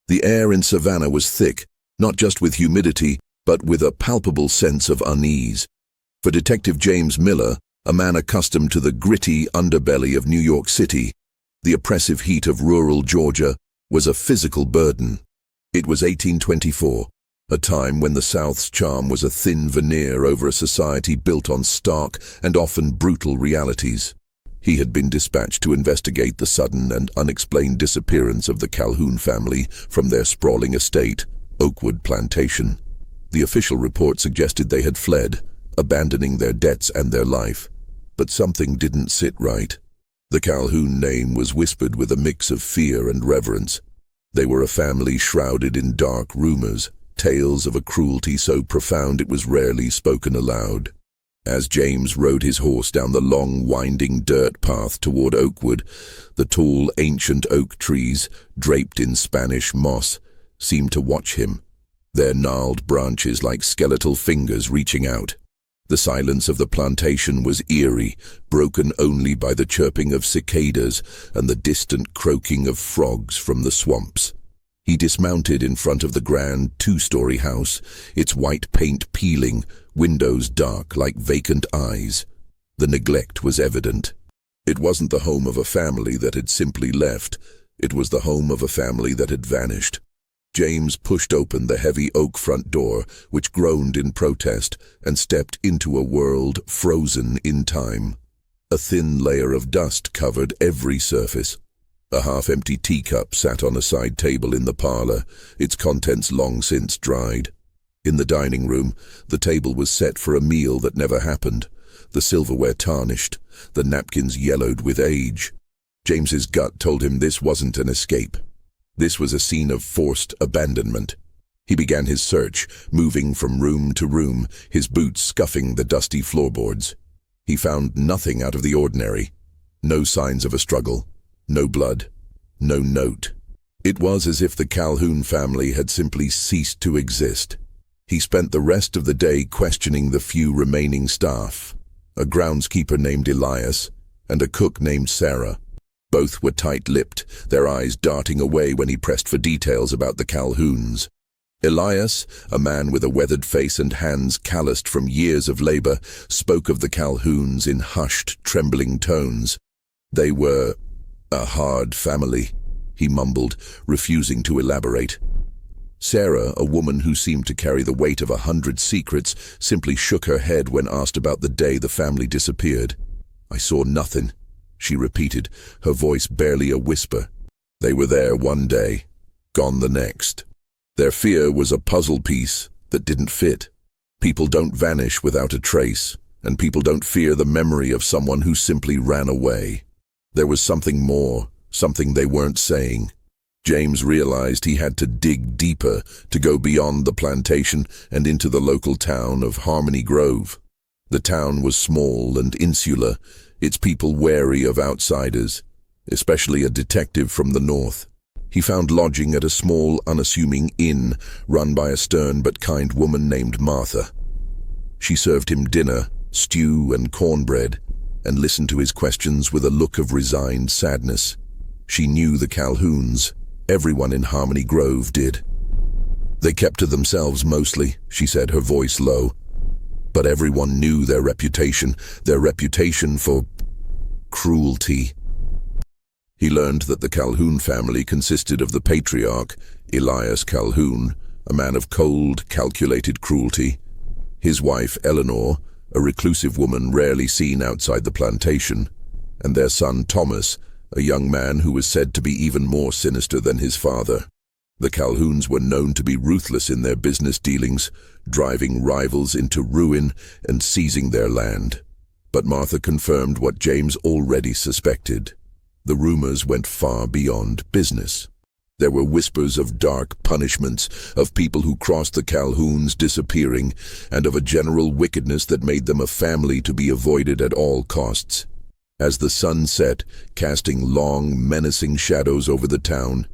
The air in Savannah was thick, not just with humidity, but with a palpable sense of unease. For Detective James Miller, a man accustomed to the gritty underbelly of New York City, the oppressive heat of rural Georgia was a physical burden. It was 1824, a time when the South's charm was a thin veneer over a society built on stark and often brutal realities. He had been dispatched to investigate the sudden and unexplained disappearance of the Calhoun family from their sprawling estate, Oakwood Plantation. The official report suggested they had fled, abandoning their debts and their life. But something didn't sit right. The Calhoun name was whispered with a mix of fear and reverence. They were a family shrouded in dark rumors, tales of a cruelty so profound it was rarely spoken aloud. As James rode his horse down the long, winding dirt path toward Oakwood, the tall, ancient oak trees, draped in Spanish moss, seemed to watch him, their gnarled branches like skeletal fingers reaching out. The silence of the plantation was eerie, broken only by the chirping of cicadas and the distant croaking of frogs from the swamps. He dismounted in front of the grand two-story house, its white paint peeling, windows dark like vacant eyes. The neglect was evident. It wasn't the home of a family that had simply left. It was the home of a family that had vanished. James pushed open the heavy oak front door, which groaned in protest, and stepped into a world frozen in time. A thin layer of dust covered every surface. A half-empty teacup sat on a side table in the parlor, its contents long since dried. In the dining room, the table was set for a meal that never happened, the silverware tarnished, the napkins yellowed with age. James's gut told him this wasn't an escape. This was a scene of forced abandonment. He began his search, moving from room to room, his boots scuffing the dusty floorboards. He found nothing out of the ordinary. No signs of a struggle. No blood. No note. It was as if the Calhoun family had simply ceased to exist. He spent the rest of the day questioning the few remaining staff, a groundskeeper named Elias and a cook named Sarah. Both were tight-lipped, their eyes darting away when he pressed for details about the Calhouns. Elias, a man with a weathered face and hands calloused from years of labor, spoke of the Calhouns in hushed, trembling tones. They were a hard family, he mumbled, refusing to elaborate. Sarah, a woman who seemed to carry the weight of 100 secrets, simply shook her head when asked about the day the family disappeared. "I saw nothing," she repeated, her voice barely a whisper. They were there one day, gone the next. Their fear was a puzzle piece that didn't fit. People don't vanish without a trace, and people don't fear the memory of someone who simply ran away. There was something more, something they weren't saying. James realized he had to dig deeper to go beyond the plantation and into the local town of Harmony Grove. The town was small and insular, its people wary of outsiders, especially a detective from the north. He found lodging at a small, unassuming inn run by a stern but kind woman named Martha. She served him dinner, stew and cornbread, and listened to his questions with a look of resigned sadness. She knew the Calhouns. Everyone in Harmony Grove did. They kept to themselves mostly, she said, her voice low. But everyone knew their reputation for cruelty. He learned that the Calhoun family consisted of the patriarch, Elias Calhoun, a man of cold, calculated cruelty, his wife, Eleanor, a reclusive woman rarely seen outside the plantation, and their son, Thomas, a young man who was said to be even more sinister than his father. The Calhouns were known to be ruthless in their business dealings, driving rivals into ruin and seizing their land. But Martha confirmed what James already suspected. The rumors went far beyond business. There were whispers of dark punishments, of people who crossed the Calhouns disappearing, and of a general wickedness that made them a family to be avoided at all costs. As the sun set, casting long, menacing shadows over the town,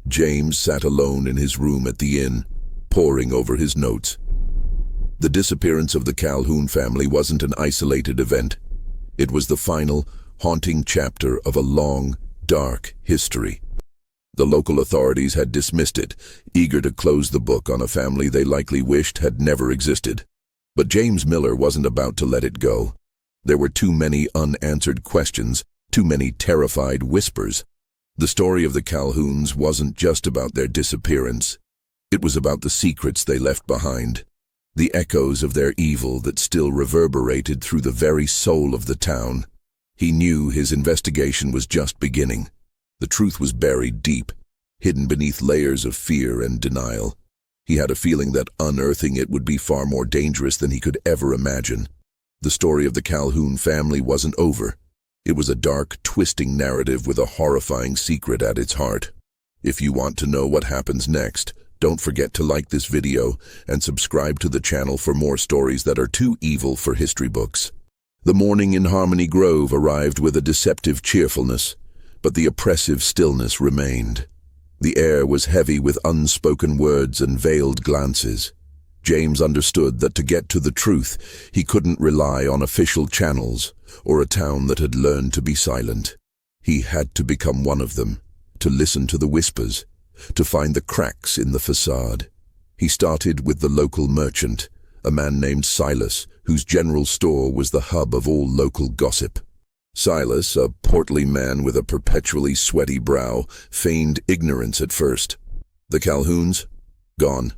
James sat alone in his room at the inn, poring over his notes. The disappearance of the Calhoun family wasn't an isolated event. It was the final, haunting chapter of a long, dark history. The local authorities had dismissed it, eager to close the book on a family they likely wished had never existed. But James Miller wasn't about to let it go. There were too many unanswered questions, too many terrified whispers. The story of the Calhouns wasn't just about their disappearance. It was about the secrets they left behind, the echoes of their evil that still reverberated through the very soul of the town. He knew his investigation was just beginning. The truth was buried deep, hidden beneath layers of fear and denial. He had a feeling that unearthing it would be far more dangerous than he could ever imagine. The story of the Calhoun family wasn't over. It was a dark, twisting narrative with a horrifying secret at its heart. If you want to know what happens next, don't forget to like this video and subscribe to the channel for more stories that are too evil for history books. The morning in Harmony Grove arrived with a deceptive cheerfulness, but the oppressive stillness remained. The air was heavy with unspoken words and veiled glances. James understood that to get to the truth, he couldn't rely on official channels or a town that had learned to be silent. He had to become one of them, to listen to the whispers, to find the cracks in the facade. He started with the local merchant, a man named Silas, whose general store was the hub of all local gossip. Silas, a portly man with a perpetually sweaty brow, feigned ignorance at first. The Calhouns? Gone.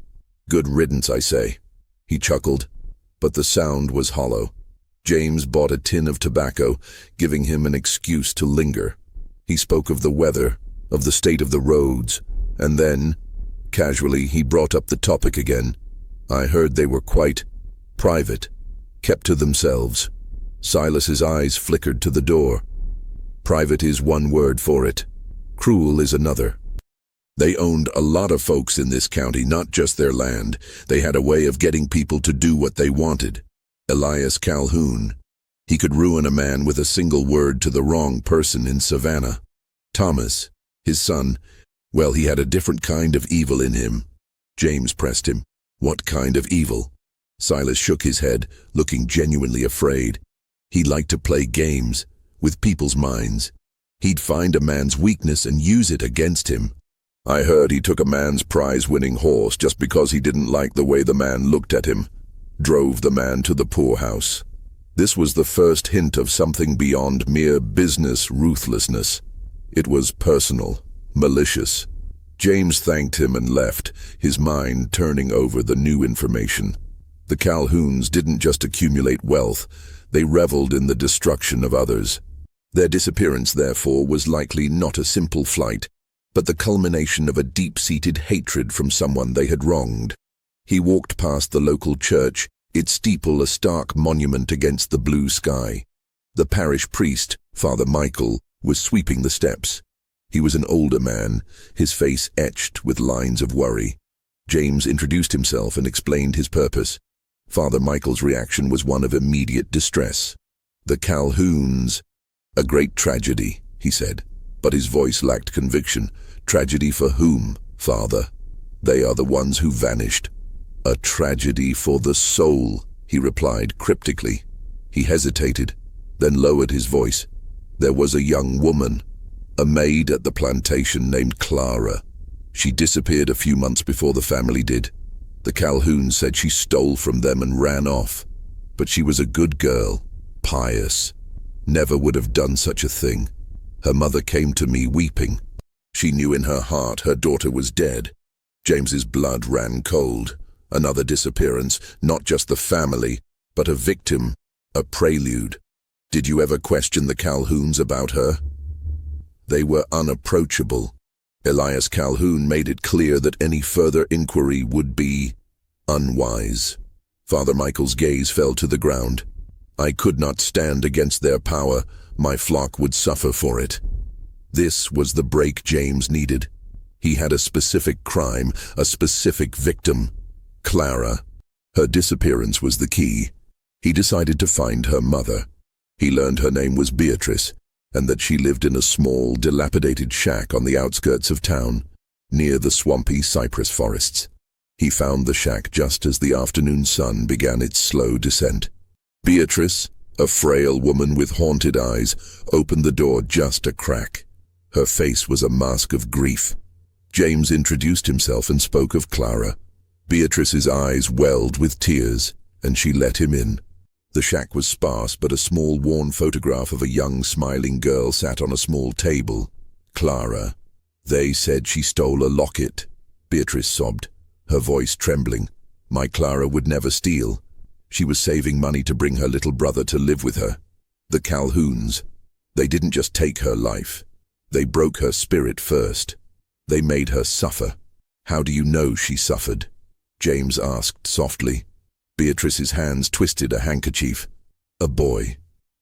Good riddance, I say. He chuckled, but the sound was hollow. James bought a tin of tobacco, giving him an excuse to linger. He spoke of the weather, of the state of the roads, and then, casually, he brought up the topic again. I heard they were quite private, kept to themselves. Silas's eyes flickered to the door. Private is one word for it. Cruel is another. They owned a lot of folks in this county, not just their land. They had a way of getting people to do what they wanted. Elias Calhoun. He could ruin a man with a single word to the wrong person in Savannah. Thomas, his son, well, he had a different kind of evil in him. James pressed him. What kind of evil? Silas shook his head, looking genuinely afraid. He liked to play games with people's minds. He'd find a man's weakness and use it against him. I heard he took a man's prize-winning horse just because he didn't like the way the man looked at him. Drove the man to the poorhouse. This was the first hint of something beyond mere business ruthlessness. It was personal, malicious. James thanked him and left, his mind turning over the new information. The Calhouns didn't just accumulate wealth, they reveled in the destruction of others. Their disappearance, therefore, was likely not a simple flight, but the culmination of a deep-seated hatred from someone they had wronged. He walked past the local church, its steeple a stark monument against the blue sky. The parish priest, Father Michael, was sweeping the steps. He was an older man, his face etched with lines of worry. James introduced himself and explained his purpose. Father Michael's reaction was one of immediate distress. The Calhouns. A great tragedy, he said, but his voice lacked conviction. Tragedy for whom, Father? They are the ones who vanished. A tragedy for the soul, he replied cryptically. He hesitated, then lowered his voice. There was a young woman, a maid at the plantation named Clara. She disappeared a few months before the family did. The Calhouns said she stole from them and ran off. But she was a good girl, pious, never would have done such a thing. Her mother came to me weeping. She knew in her heart her daughter was dead. James's blood ran cold. Another disappearance, not just the family, but a victim, a prelude. Did you ever question the Calhouns about her? They were unapproachable. Elias Calhoun made it clear that any further inquiry would be unwise. Father Michael's gaze fell to the ground. I could not stand against their power. My flock would suffer for it. This was the break James needed. He had a specific crime, a specific victim. Clara. Her disappearance was the key. He decided to find her mother. He learned her name was Beatrice, and that she lived in a small, dilapidated shack on the outskirts of town, near the swampy cypress forests. He found the shack just as the afternoon sun began its slow descent. Beatrice, a frail woman with haunted eyes, opened the door just a crack. Her face was a mask of grief, James introduced himself and spoke of Clara. Beatrice's eyes welled with tears, and she let him in. The shack was sparse, but a small worn photograph of a young smiling girl sat on a small table. Clara. They said she stole a locket. Beatrice sobbed, her voice trembling. My Clara would never steal. She was saving money to bring her little brother to live with her. The Calhouns. They didn't just take her life. They broke her spirit first. They made her suffer. How do you know she suffered? James asked softly. Beatrice's hands twisted a handkerchief. A boy.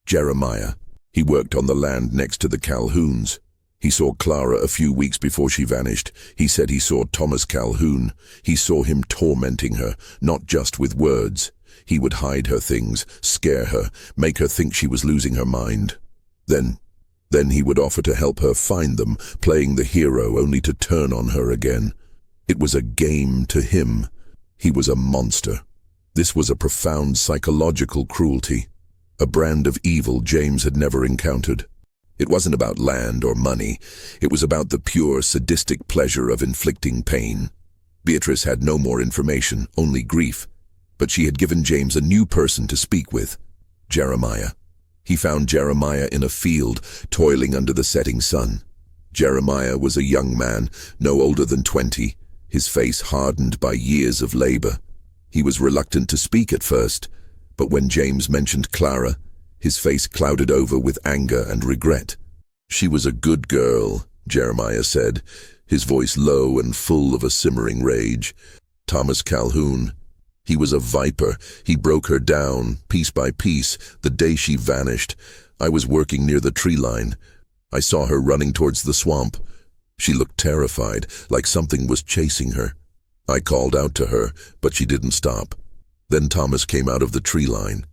Jeremiah. He worked on the land next to the Calhouns. He saw Clara a few weeks before she vanished. He said he saw Thomas Calhoun. He saw him tormenting her, not just with words. He would hide her things, scare her, make her think she was losing her mind. Then he would offer to help her find them, playing the hero only to turn on her again. It was a game to him. He was a monster. This was a profound psychological cruelty, a brand of evil James had never encountered. It wasn't about land or money. It was about the pure, sadistic pleasure of inflicting pain. Beatrice had no more information, only grief. But she had given James a new person to speak with, Jeremiah. He found Jeremiah in a field, toiling under the setting sun. Jeremiah was a young man, no older than 20, his face hardened by years of labor. He was reluctant to speak at first, but when James mentioned Clara, his face clouded over with anger and regret. She was a good girl, Jeremiah said, his voice low and full of a simmering rage. Thomas Calhoun. He was a viper. He broke her down, piece by piece, the day she vanished. I was working near the tree line. I saw her running towards the swamp. She looked terrified, like something was chasing her. I called out to her, but she didn't stop. Then Thomas came out of the tree line.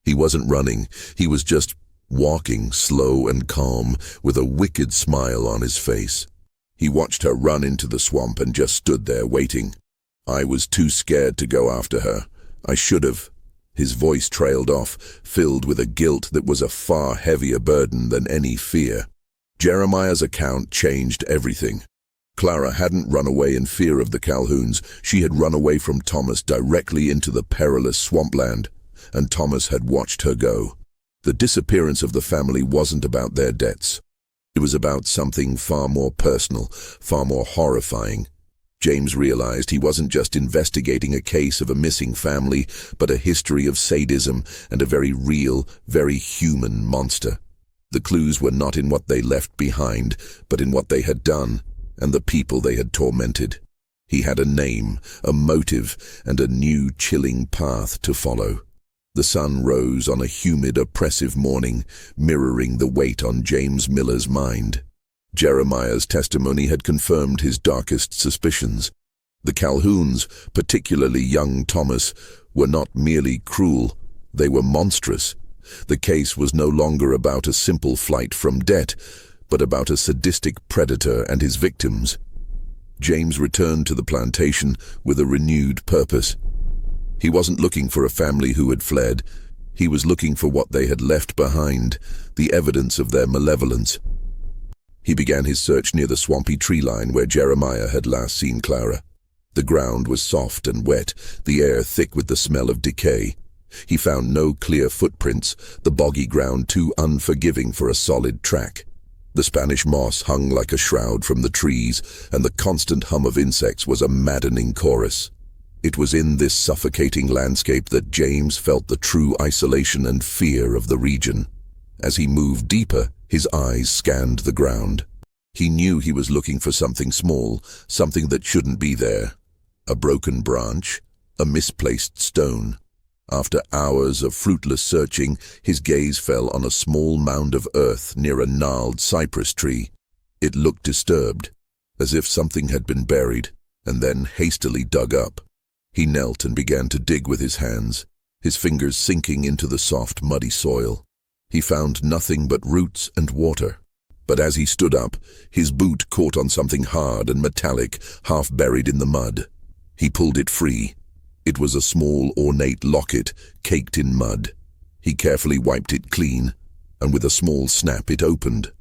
He wasn't running. He was just walking, slow and calm, with a wicked smile on his face. He watched her run into the swamp and just stood there waiting. I was too scared to go after her. I should have. His voice trailed off, filled with a guilt that was a far heavier burden than any fear. Jeremiah's account changed everything. Clara hadn't run away in fear of the Calhouns. She had run away from Thomas directly into the perilous swampland, and Thomas had watched her go. The disappearance of the family wasn't about their debts. It was about something far more personal, far more horrifying. James realized he wasn't just investigating a case of a missing family, but a history of sadism and a very real, very human monster. The clues were not in what they left behind, but in what they had done, and the people they had tormented. He had a name, a motive, and a new chilling path to follow. The sun rose on a humid, oppressive morning, mirroring the weight on James Miller's mind. Jeremiah's testimony had confirmed his darkest suspicions. The Calhouns, particularly young Thomas, were not merely cruel, they were monstrous. The case was no longer about a simple flight from debt, but about a sadistic predator and his victims. James returned to the plantation with a renewed purpose. He wasn't looking for a family who had fled. He was looking for what they had left behind, the evidence of their malevolence. He began his search near the swampy tree line where Jeremiah had last seen Clara. The ground was soft and wet, the air thick with the smell of decay. He found no clear footprints, the boggy ground too unforgiving for a solid track. The Spanish moss hung like a shroud from the trees, and the constant hum of insects was a maddening chorus. It was in this suffocating landscape that James felt the true isolation and fear of the region. As he moved deeper, his eyes scanned the ground. He knew he was looking for something small, something that shouldn't be there. A broken branch, a misplaced stone. After hours of fruitless searching, his gaze fell on a small mound of earth near a gnarled cypress tree. It looked disturbed, as if something had been buried, and then hastily dug up. He knelt and began to dig with his hands, his fingers sinking into the soft, muddy soil. He found nothing but roots and water. But as he stood up, his boot caught on something hard and metallic, half buried in the mud. He pulled it free. It was a small, ornate locket, caked in mud. He carefully wiped it clean, and with a small snap it opened.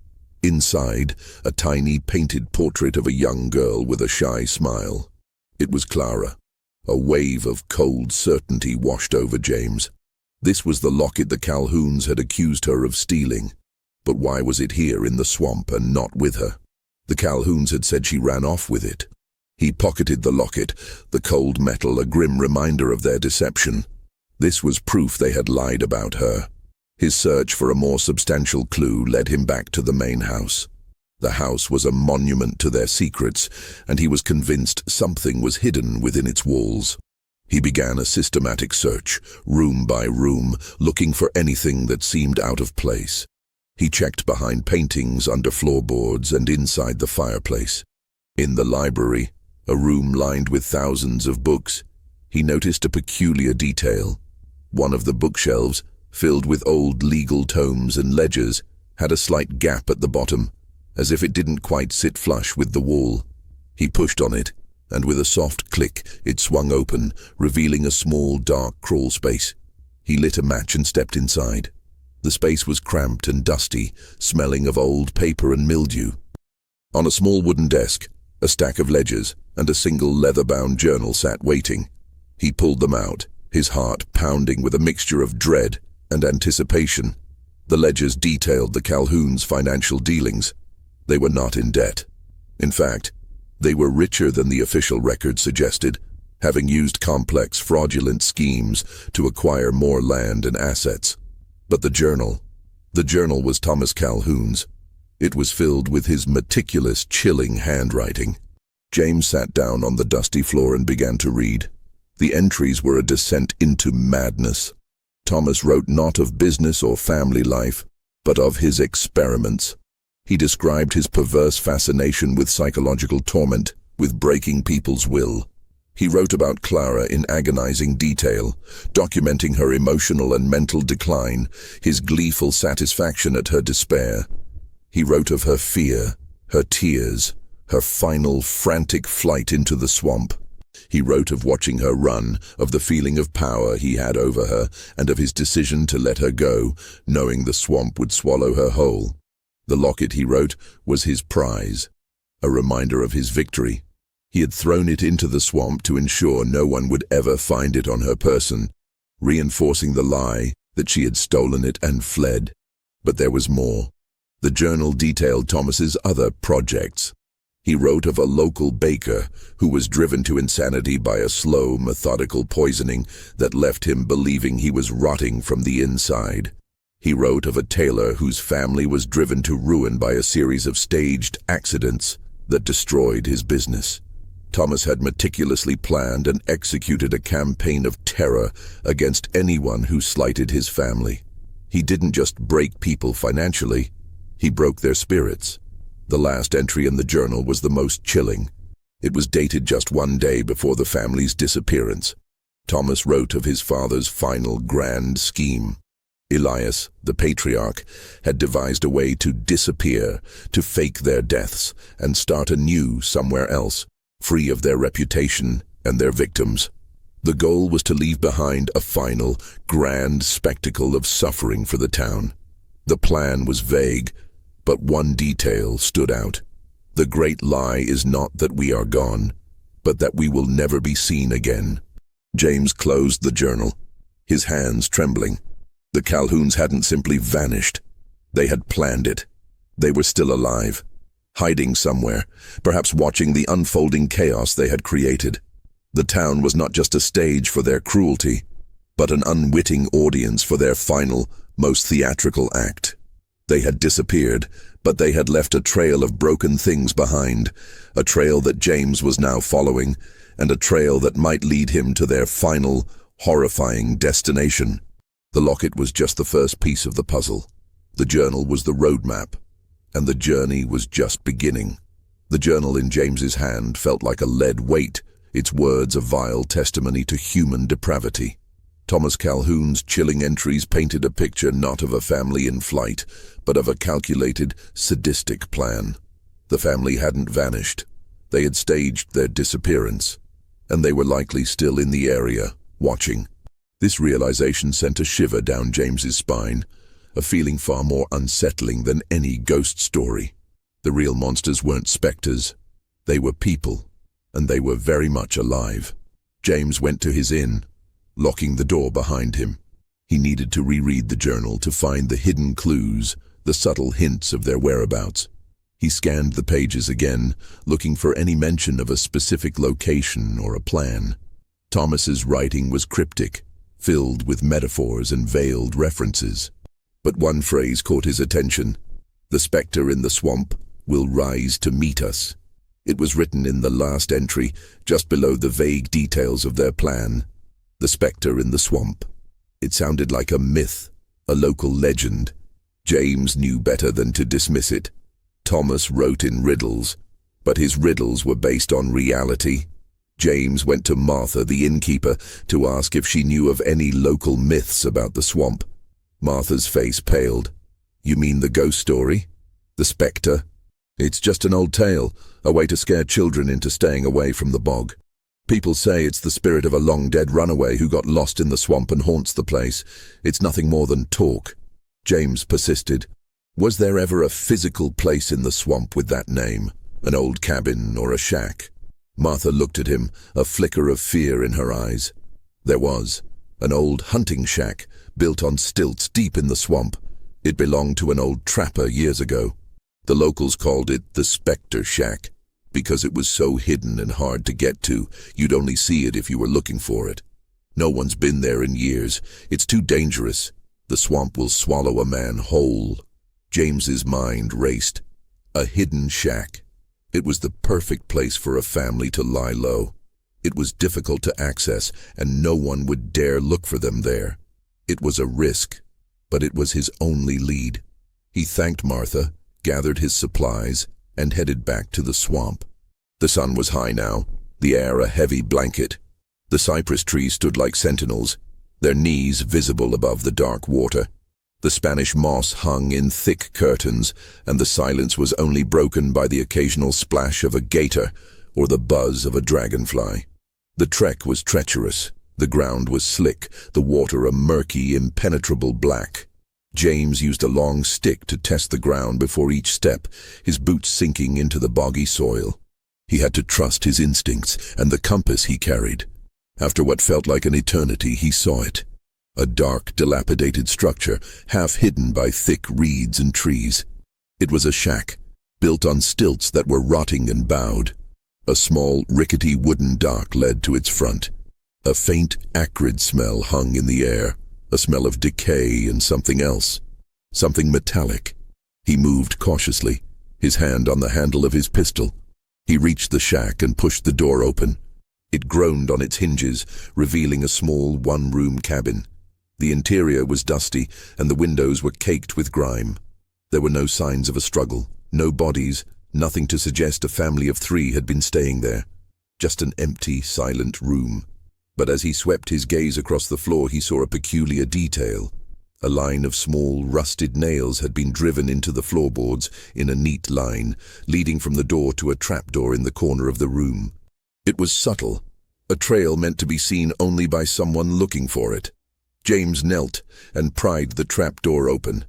Inside, a tiny painted portrait of a young girl with a shy smile. It was Clara. A wave of cold certainty washed over James. This was the locket the Calhouns had accused her of stealing. But why was it here in the swamp and not with her? The Calhouns had said she ran off with it. He pocketed the locket, the cold metal a grim reminder of their deception. This was proof they had lied about her. His search for a more substantial clue led him back to the main house. The house was a monument to their secrets, and he was convinced something was hidden within its walls. He began a systematic search, room by room, looking for anything that seemed out of place. He checked behind paintings, under floorboards, and inside the fireplace. In the library, a room lined with thousands of books, he noticed a peculiar detail. One of the bookshelves, filled with old legal tomes and ledgers, had a slight gap at the bottom, as if it didn't quite sit flush with the wall. He pushed on it, and with a soft click, it swung open, revealing a small, dark crawl space. He lit a match and stepped inside. The space was cramped and dusty, smelling of old paper and mildew. On a small wooden desk, a stack of ledgers and a single leather-bound journal sat waiting. He pulled them out, his heart pounding with a mixture of dread and anticipation. The ledgers detailed the Calhouns' financial dealings. They were not in debt. In fact, they were richer than the official record suggested, having used complex fraudulent schemes to acquire more land and assets. But the journal was Thomas Calhoun's. It was filled with his meticulous, chilling handwriting. James sat down on the dusty floor and began to read. The entries were a descent into madness. Thomas wrote not of business or family life, but of his experiments. He described his perverse fascination with psychological torment, with breaking people's will. He wrote about Clara in agonizing detail, documenting her emotional and mental decline, his gleeful satisfaction at her despair. He wrote of her fear, her tears, her final frantic flight into the swamp. He wrote of watching her run, of the feeling of power he had over her, and of his decision to let her go, knowing the swamp would swallow her whole. The locket, he wrote, was his prize, a reminder of his victory. He had thrown it into the swamp to ensure no one would ever find it on her person, reinforcing the lie that she had stolen it and fled. But there was more. The journal detailed Thomas's other projects. He wrote of a local baker who was driven to insanity by a slow, methodical poisoning that left him believing he was rotting from the inside. He wrote of a tailor whose family was driven to ruin by a series of staged accidents that destroyed his business. Thomas had meticulously planned and executed a campaign of terror against anyone who slighted his family. He didn't just break people financially, he broke their spirits. The last entry in the journal was the most chilling. It was dated just one day before the family's disappearance. Thomas wrote of his father's final grand scheme. Elias, the patriarch, had devised a way to disappear, to fake their deaths, and start anew somewhere else, free of their reputation and their victims. The goal was to leave behind a final, grand spectacle of suffering for the town. The plan was vague, but one detail stood out. The great lie is not that we are gone, but that we will never be seen again. James closed the journal, his hands trembling. The Calhouns hadn't simply vanished. They had planned it. They were still alive, hiding somewhere, perhaps watching the unfolding chaos they had created. The town was not just a stage for their cruelty, but an unwitting audience for their final, most theatrical act. They had disappeared, but they had left a trail of broken things behind, a trail that James was now following, and a trail that might lead him to their final, horrifying destination. The locket was just the first piece of the puzzle. The journal was the roadmap, and the journey was just beginning. The journal in James's hand felt like a lead weight, its words a vile testimony to human depravity. Thomas Calhoun's chilling entries painted a picture not of a family in flight, but of a calculated, sadistic plan. The family hadn't vanished. They had staged their disappearance, and they were likely still in the area, watching. This realization sent a shiver down James's spine, a feeling far more unsettling than any ghost story. The real monsters weren't specters. They were people, and they were very much alive. James went to his inn, locking the door behind him. He needed to reread the journal to find the hidden clues, the subtle hints of their whereabouts. He scanned the pages again, looking for any mention of a specific location or a plan. Thomas's writing was cryptic, filled with metaphors and veiled references. But one phrase caught his attention. "The spectre in the swamp will rise to meet us." It was written in the last entry, just below the vague details of their plan. The spectre in the swamp. It sounded like a myth, a local legend. James knew better than to dismiss it. Thomas wrote in riddles, but his riddles were based on reality. James went to Martha, the innkeeper, to ask if she knew of any local myths about the swamp. Martha's face paled. "You mean the ghost story? The spectre?" "It's just an old tale, a way to scare children into staying away from the bog. People say it's the spirit of a long-dead runaway who got lost in the swamp and haunts the place. It's nothing more than talk." James persisted. "Was there ever a physical place in the swamp with that name? An old cabin or a shack?" Martha looked at him, a flicker of fear in her eyes. "There was. An old hunting shack, built on stilts deep in the swamp. It belonged to an old trapper years ago. The locals called it the Spectre Shack, because it was so hidden and hard to get to, you'd only see it if you were looking for it. No one's been there in years. It's too dangerous. The swamp will swallow a man whole." James's mind raced. A hidden shack. It was the perfect place for a family to lie low. It was difficult to access, and no one would dare look for them there. It was a risk, but it was his only lead. He thanked Martha, gathered his supplies, and headed back to the swamp. The sun was high now, the air a heavy blanket. The cypress trees stood like sentinels, their knees visible above the dark water. The Spanish moss hung in thick curtains, and the silence was only broken by the occasional splash of a gator or the buzz of a dragonfly. The trek was treacherous. The ground was slick, the water a murky, impenetrable black. James used a long stick to test the ground before each step, his boots sinking into the boggy soil. He had to trust his instincts and the compass he carried. After what felt like an eternity, he saw it. A dark, dilapidated structure, half hidden by thick reeds and trees. It was a shack, built on stilts that were rotting and bowed. A small, rickety wooden dock led to its front. A faint, acrid smell hung in the air, a smell of decay and something else. Something metallic. He moved cautiously, his hand on the handle of his pistol. He reached the shack and pushed the door open. It groaned on its hinges, revealing a small one-room cabin. The interior was dusty, and the windows were caked with grime. There were no signs of a struggle, no bodies, nothing to suggest a family of 3 had been staying there. Just an empty, silent room. But as he swept his gaze across the floor, he saw a peculiar detail. A line of small, rusted nails had been driven into the floorboards in a neat line, leading from the door to a trapdoor in the corner of the room. It was subtle, a trail meant to be seen only by someone looking for it. James knelt and pried the trapdoor open.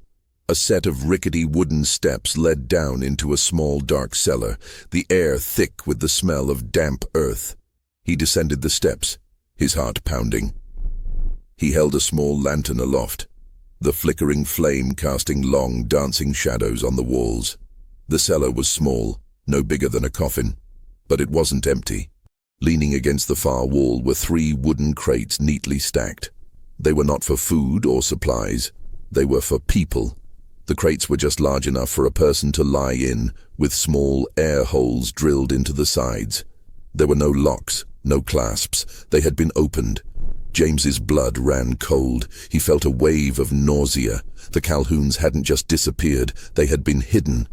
A set of rickety wooden steps led down into a small dark cellar, the air thick with the smell of damp earth. He descended the steps, his heart pounding. He held a small lantern aloft, the flickering flame casting long, dancing shadows on the walls. The cellar was small, no bigger than a coffin, but it wasn't empty. Leaning against the far wall were 3 wooden crates neatly stacked. They were not for food or supplies. They were for people. The crates were just large enough for a person to lie in, with small air holes drilled into the sides. There were no locks, no clasps. They had been opened. James's blood ran cold. He felt a wave of nausea. The Calhouns hadn't just disappeared. They had been hidden.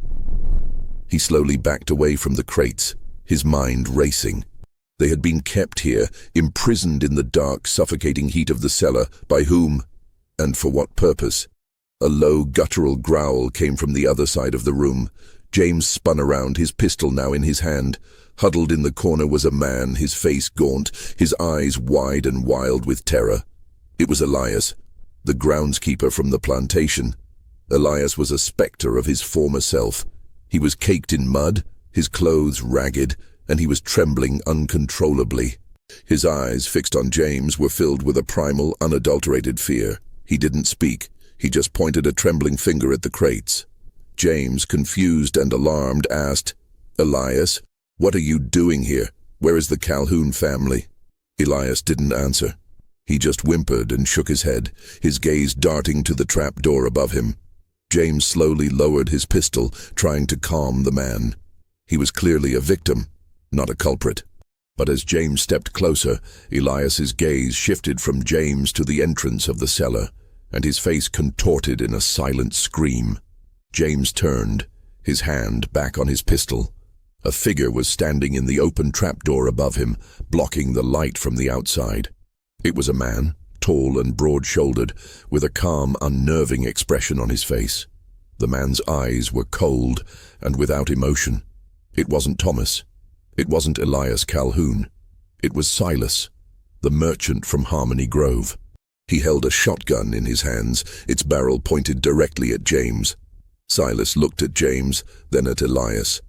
He slowly backed away from the crates, his mind racing. They had been kept here, imprisoned in the dark, suffocating heat of the cellar. By whom? And for what purpose? A low, guttural growl came from the other side of the room. James spun around, his pistol now in his hand. Huddled in the corner was a man, his face gaunt, his eyes wide and wild with terror. It was Elias, the groundskeeper from the plantation. Elias was a spectre of his former self. He was caked in mud, his clothes ragged, and he was trembling uncontrollably. His eyes, fixed on James, were filled with a primal, unadulterated fear. He didn't speak. He just pointed a trembling finger at the crates. James, confused and alarmed, asked, "Elias, what are you doing here? Where is the Calhoun family?" Elias didn't answer. He just whimpered and shook his head, his gaze darting to the trap door above him. James slowly lowered his pistol, trying to calm the man. He was clearly a victim, not a culprit. But as James stepped closer, Elias's gaze shifted from James to the entrance of the cellar, and his face contorted in a silent scream. James turned, his hand back on his pistol. A figure was standing in the open trapdoor above him, blocking the light from the outside. It was a man, tall and broad-shouldered, with a calm, unnerving expression on his face. The man's eyes were cold and without emotion. It wasn't Thomas. It wasn't Elias Calhoun. It was Silas, the merchant from Harmony Grove. He held a shotgun in his hands, its barrel pointed directly at James. Silas looked at James, then at Elias,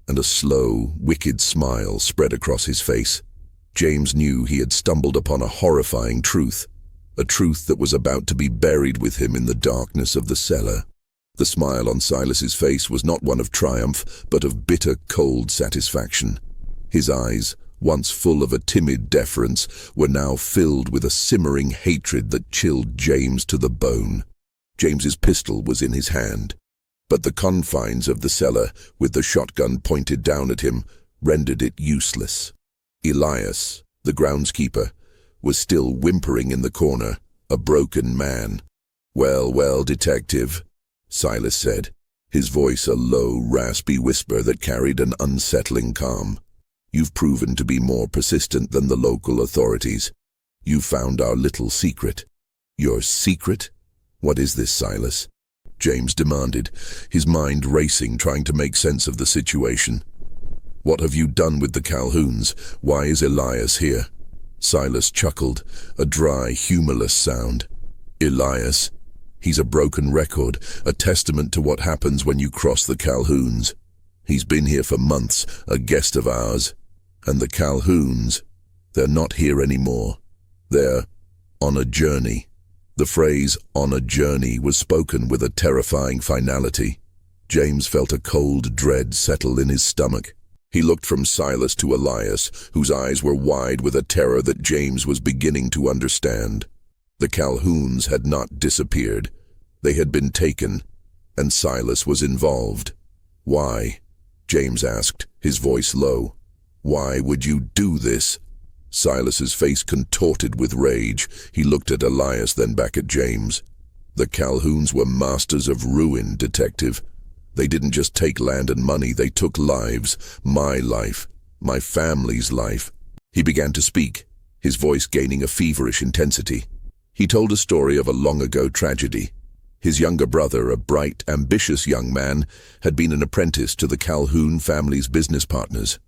and a slow, wicked smile spread across his face. James knew he had stumbled upon a horrifying truth, a truth that was about to be buried with him in the darkness of the cellar. The smile on Silas's face was not one of triumph, but of bitter, cold satisfaction. His eyes, once full of a timid deference, were now filled with a simmering hatred that chilled James to the bone. James's pistol was in his hand, but the confines of the cellar, with the shotgun pointed down at him, rendered it useless. Elias, the groundskeeper, was still whimpering in the corner, a broken man. "Well, well, detective," Silas said, his voice a low, raspy whisper that carried an unsettling calm. "You've proven to be more persistent than the local authorities. You've found our little secret." "Your secret? What is this, Silas?" James demanded, his mind racing, trying to make sense of the situation. "What have you done with the Calhouns? Why is Elias here?" Silas chuckled, a dry, humorless sound. "Elias? He's a broken record, a testament to what happens when you cross the Calhouns. He's been here for months, a guest of ours. And the Calhouns, they're not here anymore. They're on a journey." The phrase, "on a journey," was spoken with a terrifying finality. James felt a cold dread settle in his stomach. He looked from Silas to Elias, whose eyes were wide with a terror that James was beginning to understand. The Calhouns had not disappeared. They had been taken, and Silas was involved. "Why?" James asked, his voice low. "Why would you do this?" Silas's face contorted with rage. He looked at Elias, then back at James. "The Calhouns were masters of ruin, detective. They didn't just take land and money, they took lives. My life, my family's life." He began to speak, his voice gaining a feverish intensity. He told a story of a long-ago tragedy. His younger brother, a bright, ambitious young man, had been an apprentice to the Calhoun family's business partners.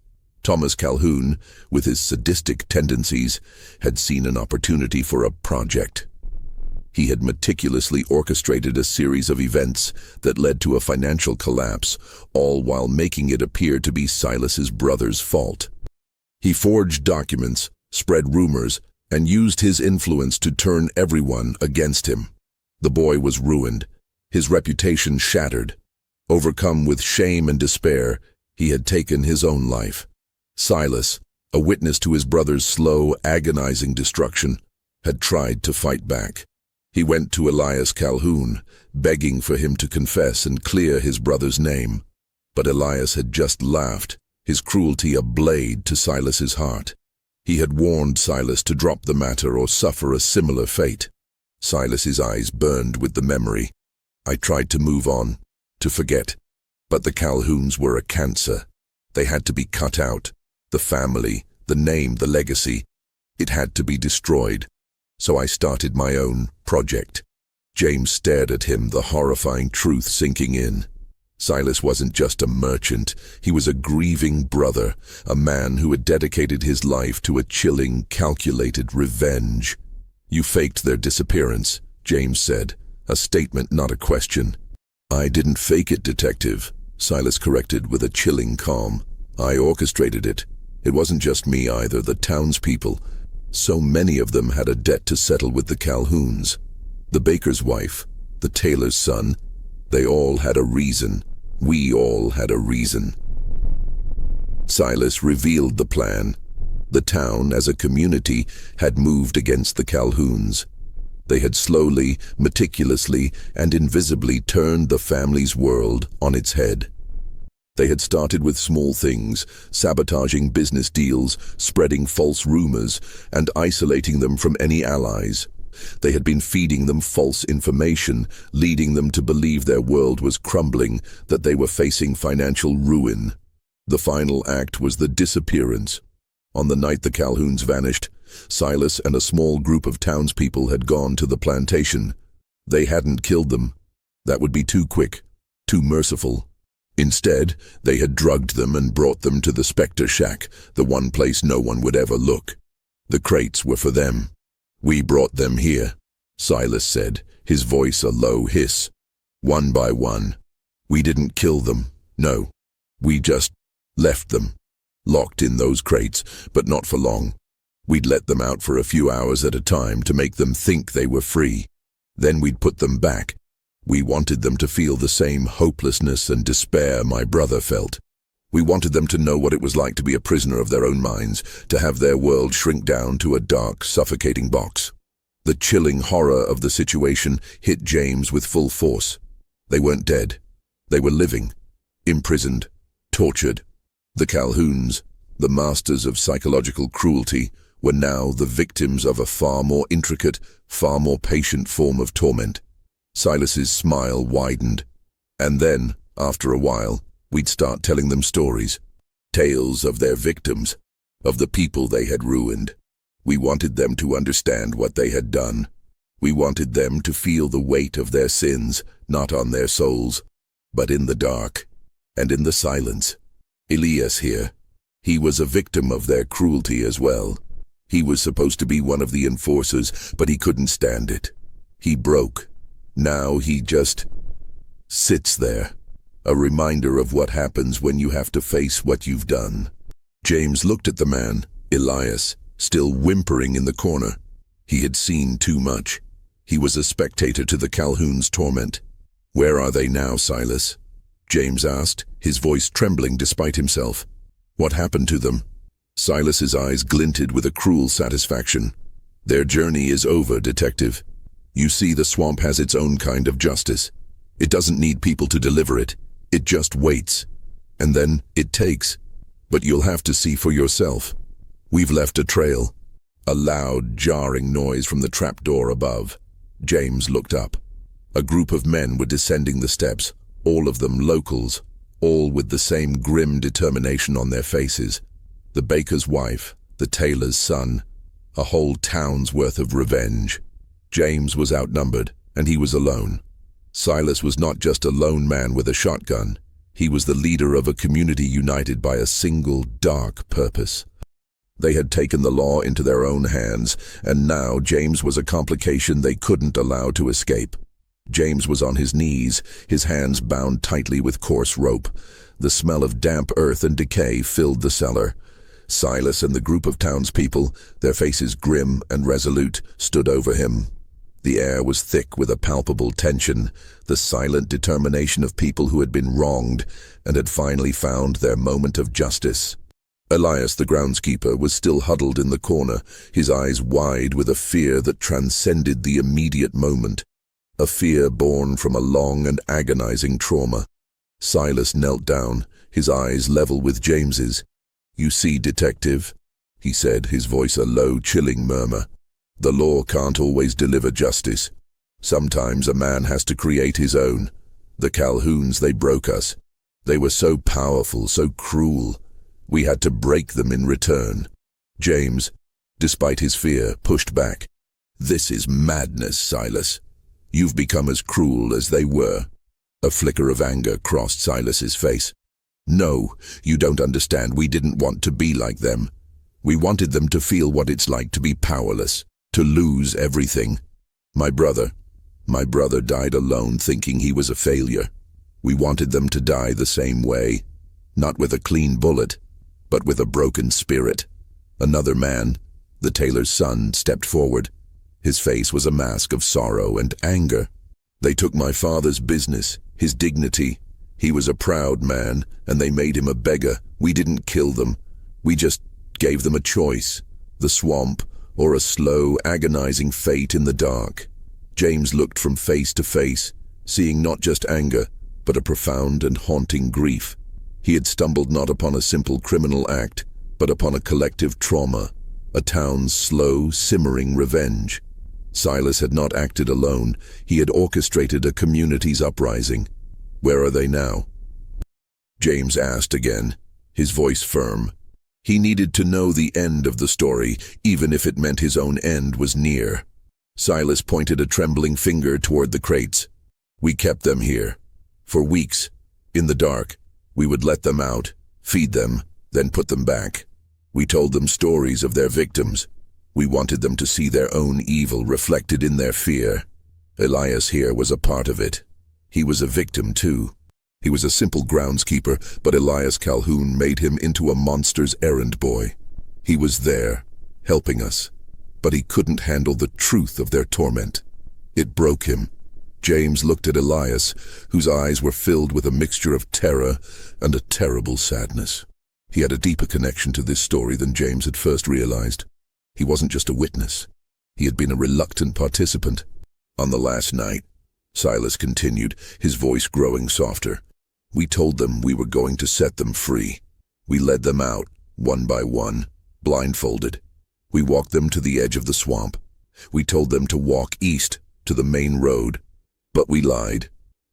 Thomas Calhoun, with his sadistic tendencies, had seen an opportunity for a project. He had meticulously orchestrated a series of events that led to a financial collapse, all while making it appear to be Silas's brother's fault. He forged documents, spread rumors, and used his influence to turn everyone against him. The boy was ruined, his reputation shattered. Overcome with shame and despair, he had taken his own life. Silas, a witness to his brother's slow, agonizing destruction, had tried to fight back. He went to Elias Calhoun, begging for him to confess and clear his brother's name. But Elias had just laughed, his cruelty a blade to Silas's heart. He had warned Silas to drop the matter or suffer a similar fate. Silas's eyes burned with the memory. "I tried to move on, to forget. But the Calhouns were a cancer. They had to be cut out. The family, the name, the legacy. It had to be destroyed. So I started my own project." James stared at him, the horrifying truth sinking in. Silas wasn't just a merchant. He was a grieving brother, a man who had dedicated his life to a chilling, calculated revenge. "You faked their disappearance," James said, a statement, not a question. "I didn't fake it, detective," Silas corrected with a chilling calm. I orchestrated it. It wasn't just me either, the townspeople. So many of them had a debt to settle with the Calhouns. The baker's wife, the tailor's son, they all had a reason. We all had a reason. Silas revealed the plan. The town, as a community, had moved against the Calhouns. They had slowly, meticulously, and invisibly turned the family's world on its head. They had started with small things, sabotaging business deals, spreading false rumors, and isolating them from any allies. They had been feeding them false information, leading them to believe their world was crumbling, that they were facing financial ruin. The final act was the disappearance. On the night the Calhouns vanished, Silas and a small group of townspeople had gone to the plantation. They hadn't killed them. That would be too quick, too merciful. Instead, they had drugged them and brought them to the Spectre Shack, the one place no one would ever look. The crates were for them. We brought them here, Silas said, his voice a low hiss. One by one. We didn't kill them, no. We just left them, locked in those crates, but not for long. We'd let them out for a few hours at a time to make them think they were free. Then we'd put them back. We wanted them to feel the same hopelessness and despair my brother felt. We wanted them to know what it was like to be a prisoner of their own minds, to have their world shrink down to a dark, suffocating box. The chilling horror of the situation hit James with full force. They weren't dead. They were living, imprisoned, tortured. The Calhouns, the masters of psychological cruelty, were now the victims of a far more intricate, far more patient form of torment. Silas's smile widened. And then, after a while, we'd start telling them stories. Tales of their victims, of the people they had ruined. We wanted them to understand what they had done. We wanted them to feel the weight of their sins, not on their souls, but in the dark, and in the silence. Elias here. He was a victim of their cruelty as well. He was supposed to be one of the enforcers, but he couldn't stand it. He broke. Now he just sits there, a reminder of what happens when you have to face what you've done. James looked at the man, Elias, still whimpering in the corner. He had seen too much. He was a spectator to the Calhoun's torment. Where are they now, Silas? James asked, his voice trembling despite himself. What happened to them? Silas's eyes glinted with a cruel satisfaction. Their journey is over, detective. You see, the swamp has its own kind of justice. It doesn't need people to deliver it. It just waits. And then it takes. But you'll have to see for yourself. We've left a trail. A loud, jarring noise from the trapdoor above. James looked up. A group of men were descending the steps, all of them locals, all with the same grim determination on their faces. The baker's wife, the tailor's son, a whole town's worth of revenge. James was outnumbered, and he was alone. Silas was not just a lone man with a shotgun. He was the leader of a community united by a single, dark purpose. They had taken the law into their own hands, and now James was a complication they couldn't allow to escape. James was on his knees, his hands bound tightly with coarse rope. The smell of damp earth and decay filled the cellar. Silas and the group of townspeople, their faces grim and resolute, stood over him. The air was thick with a palpable tension, the silent determination of people who had been wronged and had finally found their moment of justice. Elias, the groundskeeper, was still huddled in the corner, his eyes wide with a fear that transcended the immediate moment, a fear born from a long and agonizing trauma. Silas knelt down, his eyes level with James's. "You see, detective," he said, his voice a low, chilling murmur. "The law can't always deliver justice. Sometimes a man has to create his own. The Calhouns, they broke us. They were so powerful, so cruel. We had to break them in return." James, despite his fear, pushed back. "This is madness, Silas. You've become as cruel as they were." A flicker of anger crossed Silas's face. "No, you don't understand. We didn't want to be like them. We wanted them to feel what it's like to be powerless, to lose everything. My brother died alone thinking he was a failure. We wanted them to die the same way, not with a clean bullet, but with a broken spirit. Another man, the tailor's son, stepped forward. His face was a mask of sorrow and anger. They took my father's business, his dignity. He was a proud man, and they made him a beggar. We didn't kill them. We just gave them a choice, the swamp or a slow, agonizing fate in the dark. James looked from face to face, seeing not just anger, but a profound and haunting grief. He had stumbled not upon a simple criminal act, but upon a collective trauma, a town's slow, simmering revenge. Silas had not acted alone. He had orchestrated a community's uprising. Where are they now? James asked again, his voice firm. He needed to know the end of the story, even if it meant his own end was near. Silas pointed a trembling finger toward the crates. We kept them here. For weeks, in the dark, we would let them out, feed them, then put them back. We told them stories of their victims. We wanted them to see their own evil reflected in their fear. Elias here was a part of it. He was a victim too. He was a simple groundskeeper, but Elias Calhoun made him into a monster's errand boy. He was there, helping us, but he couldn't handle the truth of their torment. It broke him. James looked at Elias, whose eyes were filled with a mixture of terror and a terrible sadness. He had a deeper connection to this story than James had first realized. He wasn't just a witness. He had been a reluctant participant. On the last night, Silas continued, his voice growing softer, we told them we were going to set them free. We led them out, one by one, blindfolded. We walked them to the edge of the swamp. We told them to walk east, to the main road. But we lied.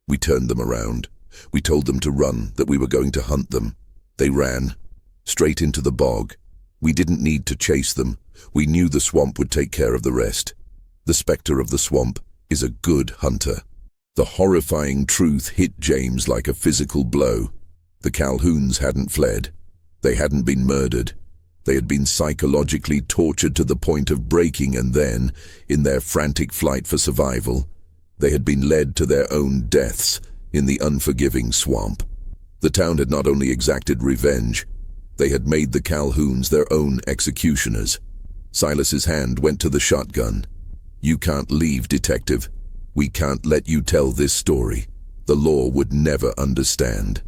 We turned them around. We told them to run, that we were going to hunt them. They ran, straight into the bog. We didn't need to chase them. We knew the swamp would take care of the rest. The specter of the swamp is a good hunter. The horrifying truth hit James like a physical blow. The Calhouns hadn't fled. They hadn't been murdered. They had been psychologically tortured to the point of breaking, and then, in their frantic flight for survival, they had been led to their own deaths in the unforgiving swamp. The town had not only exacted revenge, they had made the Calhouns their own executioners. Silas's hand went to the shotgun. You can't leave, detective. We can't let you tell this story. The law would never understand.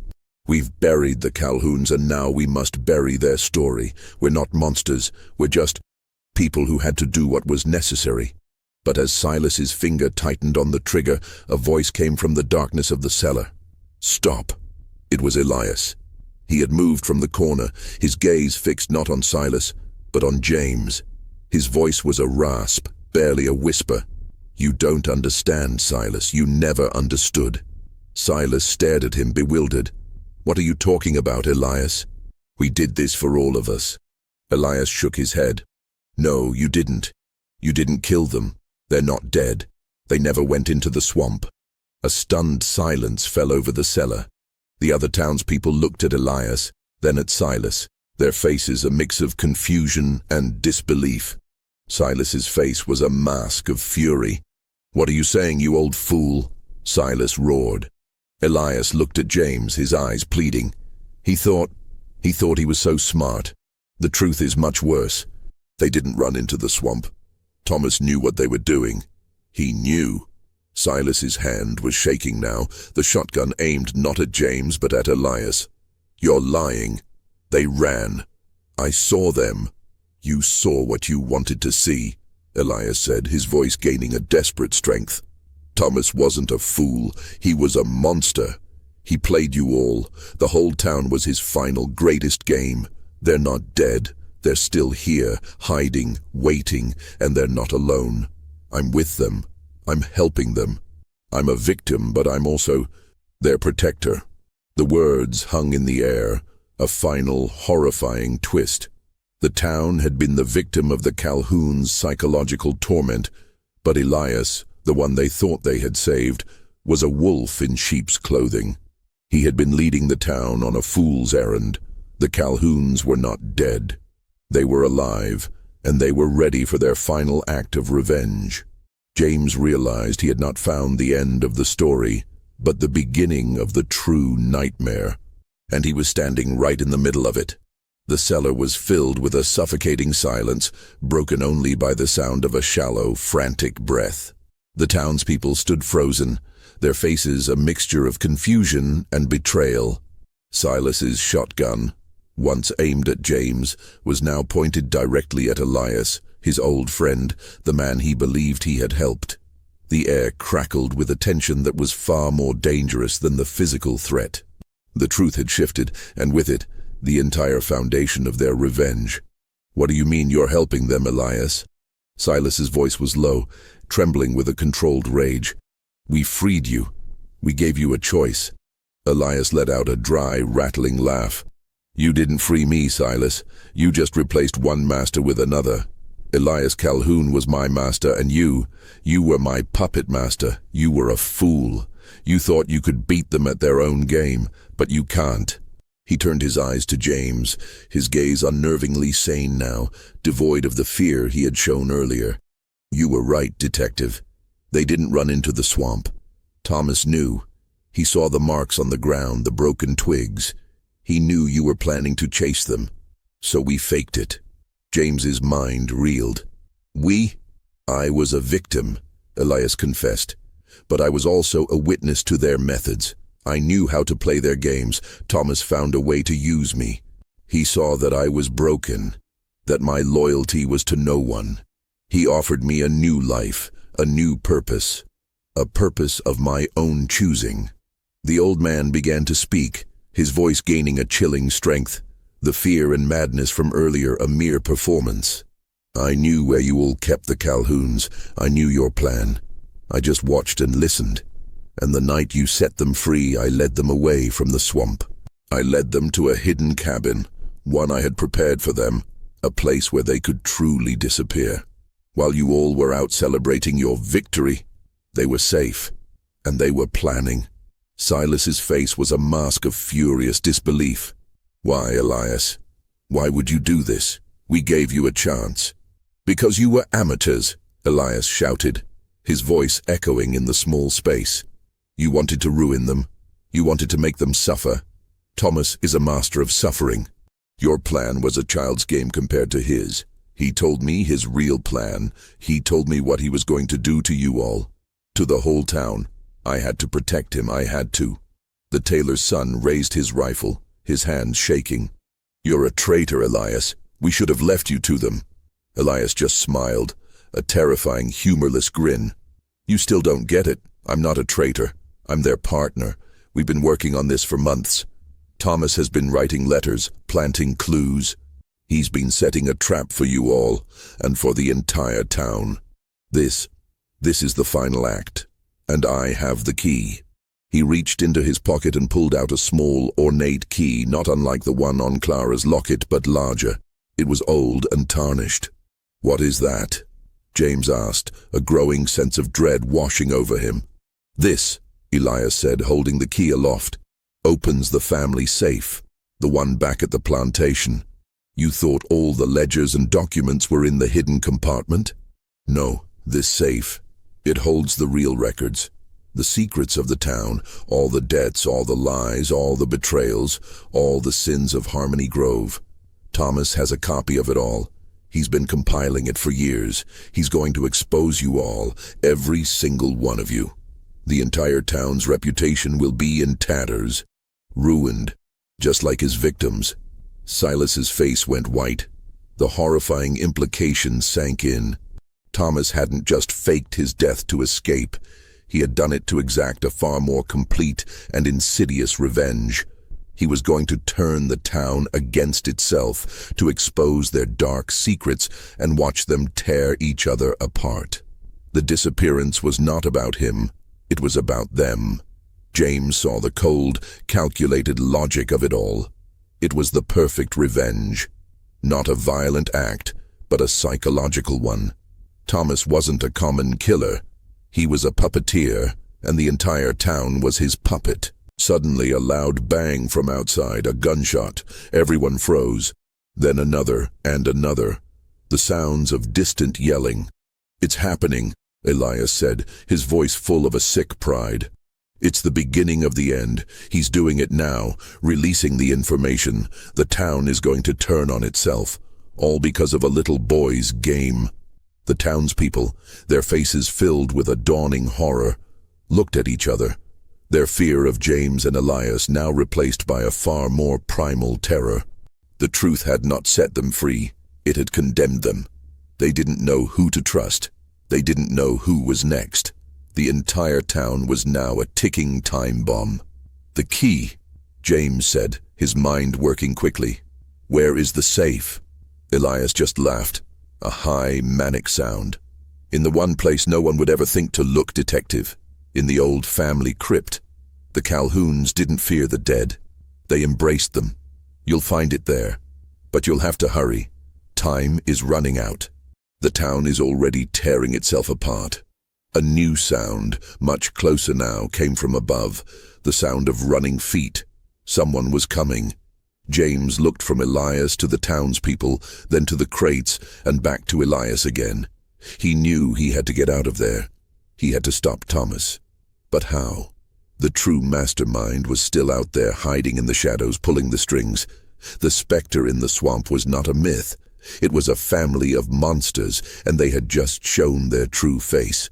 We've buried the Calhouns, and now we must bury their story. We're not monsters. We're just people who had to do what was necessary. But as Silas's finger tightened on the trigger, a voice came from the darkness of the cellar. Stop. It was Elias. He had moved from the corner, his gaze fixed not on Silas, but on James. His voice was a rasp, barely a whisper. You don't understand, Silas. You never understood. Silas stared at him, bewildered. What are you talking about, Elias? We did this for all of us. Elias shook his head. No, you didn't. You didn't kill them. They're not dead. They never went into the swamp. A stunned silence fell over the cellar. The other townspeople looked at Elias, then at Silas, their faces a mix of confusion and disbelief. Silas's face was a mask of fury. What are you saying, you old fool? Silas roared. Elias looked at James, his eyes pleading. He thought he was so smart. The truth is much worse. They didn't run into the swamp. Thomas knew what they were doing. He knew. Silas's hand was shaking now, the shotgun aimed not at James but at Elias. You're lying. They ran. I saw them. You saw what you wanted to see, Elias said, his voice gaining a desperate strength. Thomas wasn't a fool. He was a monster. He played you all. The whole town was his final, greatest game. They're not dead. They're still here, hiding, waiting, and they're not alone. I'm with them. I'm helping them. I'm a victim, but I'm also their protector. The words hung in the air, a final, horrifying twist. The town had been the victim of the Calhouns' psychological torment, but Elias, the one they thought they had saved, was a wolf in sheep's clothing. He had been leading the town on a fool's errand. The Calhouns were not dead. They were alive, and they were ready for their final act of revenge. James realized he had not found the end of the story, but the beginning of the true nightmare. And he was standing right in the middle of it. The cellar was filled with a suffocating silence, broken only by the sound of a shallow, frantic breath. The townspeople stood frozen, their faces a mixture of confusion and betrayal. Silas's shotgun, once aimed at James, was now pointed directly at Elias, his old friend, the man he believed he had helped. The air crackled with a tension that was far more dangerous than the physical threat. The truth had shifted, and with it, the entire foundation of their revenge. "What do you mean you're helping them, Elias?" Silas's voice was low, trembling with a controlled rage. "We freed you. We gave you a choice." Elias let out a dry, rattling laugh. "You didn't free me, Silas. You just replaced one master with another. Elias Calhoun was my master, and you were my puppet master. You were a fool. You thought you could beat them at their own game, but you can't." He turned his eyes to James, his gaze unnervingly sane now, devoid of the fear he had shown earlier. "You were right, detective. They didn't run into the swamp. Thomas knew. He saw the marks on the ground, the broken twigs. He knew you were planning to chase them. So we faked it." James's mind reeled. I was a victim," Elias confessed. "But I was also a witness to their methods. I knew how to play their games. Thomas found a way to use me. He saw that I was broken, that my loyalty was to no one. He offered me a new life, a new purpose, a purpose of my own choosing." The old man began to speak, his voice gaining a chilling strength, the fear and madness from earlier a mere performance. "I knew where you all kept the Calhouns. I knew your plan. I just watched and listened. And the night you set them free, I led them away from the swamp. I led them to a hidden cabin, one I had prepared for them, a place where they could truly disappear. While you all were out celebrating your victory, they were safe, and they were planning." Silas's face was a mask of furious disbelief. "Why, Elias? Why would you do this? We gave you a chance." "Because you were amateurs," Elias shouted, his voice echoing in the small space. "You wanted to ruin them. You wanted to make them suffer. Thomas is a master of suffering. Your plan was a child's game compared to his. He told me his real plan. He told me what he was going to do to you all, to the whole town. I had to protect him, I had to." The tailor's son raised his rifle, his hands shaking. "You're a traitor, Elias. We should have left you to them." Elias just smiled, a terrifying, humorless grin. "You still don't get it. I'm not a traitor. I'm their partner. We've been working on this for months. Thomas has been writing letters, planting clues. He's been setting a trap for you all, and for the entire town. This is the final act, and I have the key." He reached into his pocket and pulled out a small, ornate key, not unlike the one on Clara's locket, but larger. It was old and tarnished. "What is that?" James asked, a growing sense of dread washing over him. "This," Elias said, holding the key aloft, "opens the family safe, the one back at the plantation. You thought all the ledgers and documents were in the hidden compartment? No, this safe, it holds the real records, the secrets of the town, all the debts, all the lies, all the betrayals, all the sins of Harmony Grove. Thomas has a copy of it all. He's been compiling it for years. He's going to expose you all, every single one of you. The entire town's reputation will be in tatters, ruined, just like his victims." Silas's face went white. The horrifying implication sank in. Thomas hadn't just faked his death to escape. He had done it to exact a far more complete and insidious revenge. He was going to turn the town against itself, to expose their dark secrets and watch them tear each other apart. The disappearance was not about him. It was about them. James saw the cold, calculated logic of it all. It was the perfect revenge. Not a violent act, but a psychological one. Thomas wasn't a common killer. He was a puppeteer, and the entire town was his puppet. Suddenly, a loud bang from outside, a gunshot. Everyone froze. Then another and another. The sounds of distant yelling. "It's happening," Elias said, his voice full of a sick pride. It's the beginning of the end. He's doing it now, releasing the information. The town is going to turn on itself, all because of a little boy's game. The townspeople, their faces filled with a dawning horror, looked at each other, their fear of James and Elias now replaced by a far more primal terror. The truth had not set them free. It had condemned them. They didn't know who to trust. They didn't know who was next. The entire town was now a ticking time bomb. "The key," James said, his mind working quickly. "Where is the safe?" Elias just laughed, a high, manic sound. "In the one place no one would ever think to look, detective. In the old family crypt. The Calhouns didn't fear the dead. They embraced them. You'll find it there. But you'll have to hurry. Time is running out. The town is already tearing itself apart." A new sound, much closer now, came from above, the sound of running feet. Someone was coming. James looked from Elias to the townspeople, then to the crates, and back to Elias again. He knew he had to get out of there. He had to stop Thomas. But how? The true mastermind was still out there, hiding in the shadows, pulling the strings. The specter in the swamp was not a myth. It was a family of monsters, and they had just shown their true face.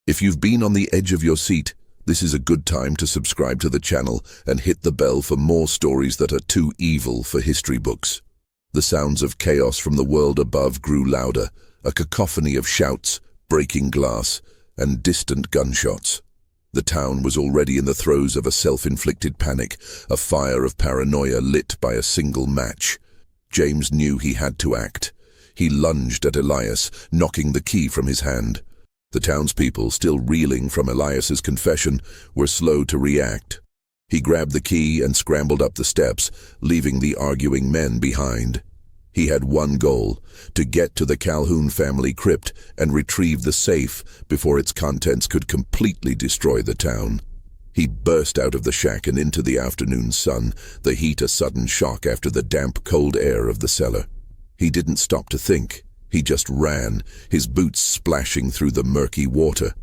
If you've been on the edge of your seat, this is a good time to subscribe to the channel and hit the bell for more stories that are too evil for history books. The sounds of chaos from the world above grew louder, a cacophony of shouts, breaking glass, and distant gunshots. The town was already in the throes of a self-inflicted panic, a fire of paranoia lit by a single match. James knew he had to act. He lunged at Elias, knocking the key from his hand. The townspeople, still reeling from Elias's confession, were slow to react. He grabbed the key and scrambled up the steps, leaving the arguing men behind. He had one goal, to get to the Calhoun family crypt and retrieve the safe before its contents could completely destroy the town. He burst out of the shack and into the afternoon sun, the heat a sudden shock after the damp, cold air of the cellar. He didn't stop to think. He just ran, his boots splashing through the murky water.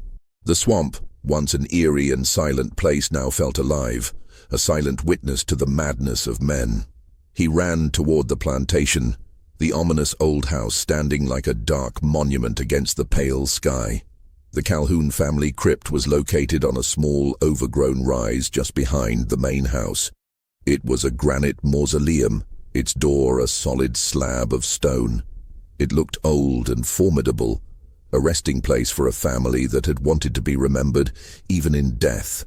The swamp, once an eerie and silent place, now felt alive, a silent witness to the madness of men. He ran toward the plantation, the ominous old house standing like a dark monument against the pale sky. The Calhoun family crypt was located on a small, overgrown rise just behind the main house. It was a granite mausoleum, its door a solid slab of stone. It looked old and formidable, a resting place for a family that had wanted to be remembered, even in death.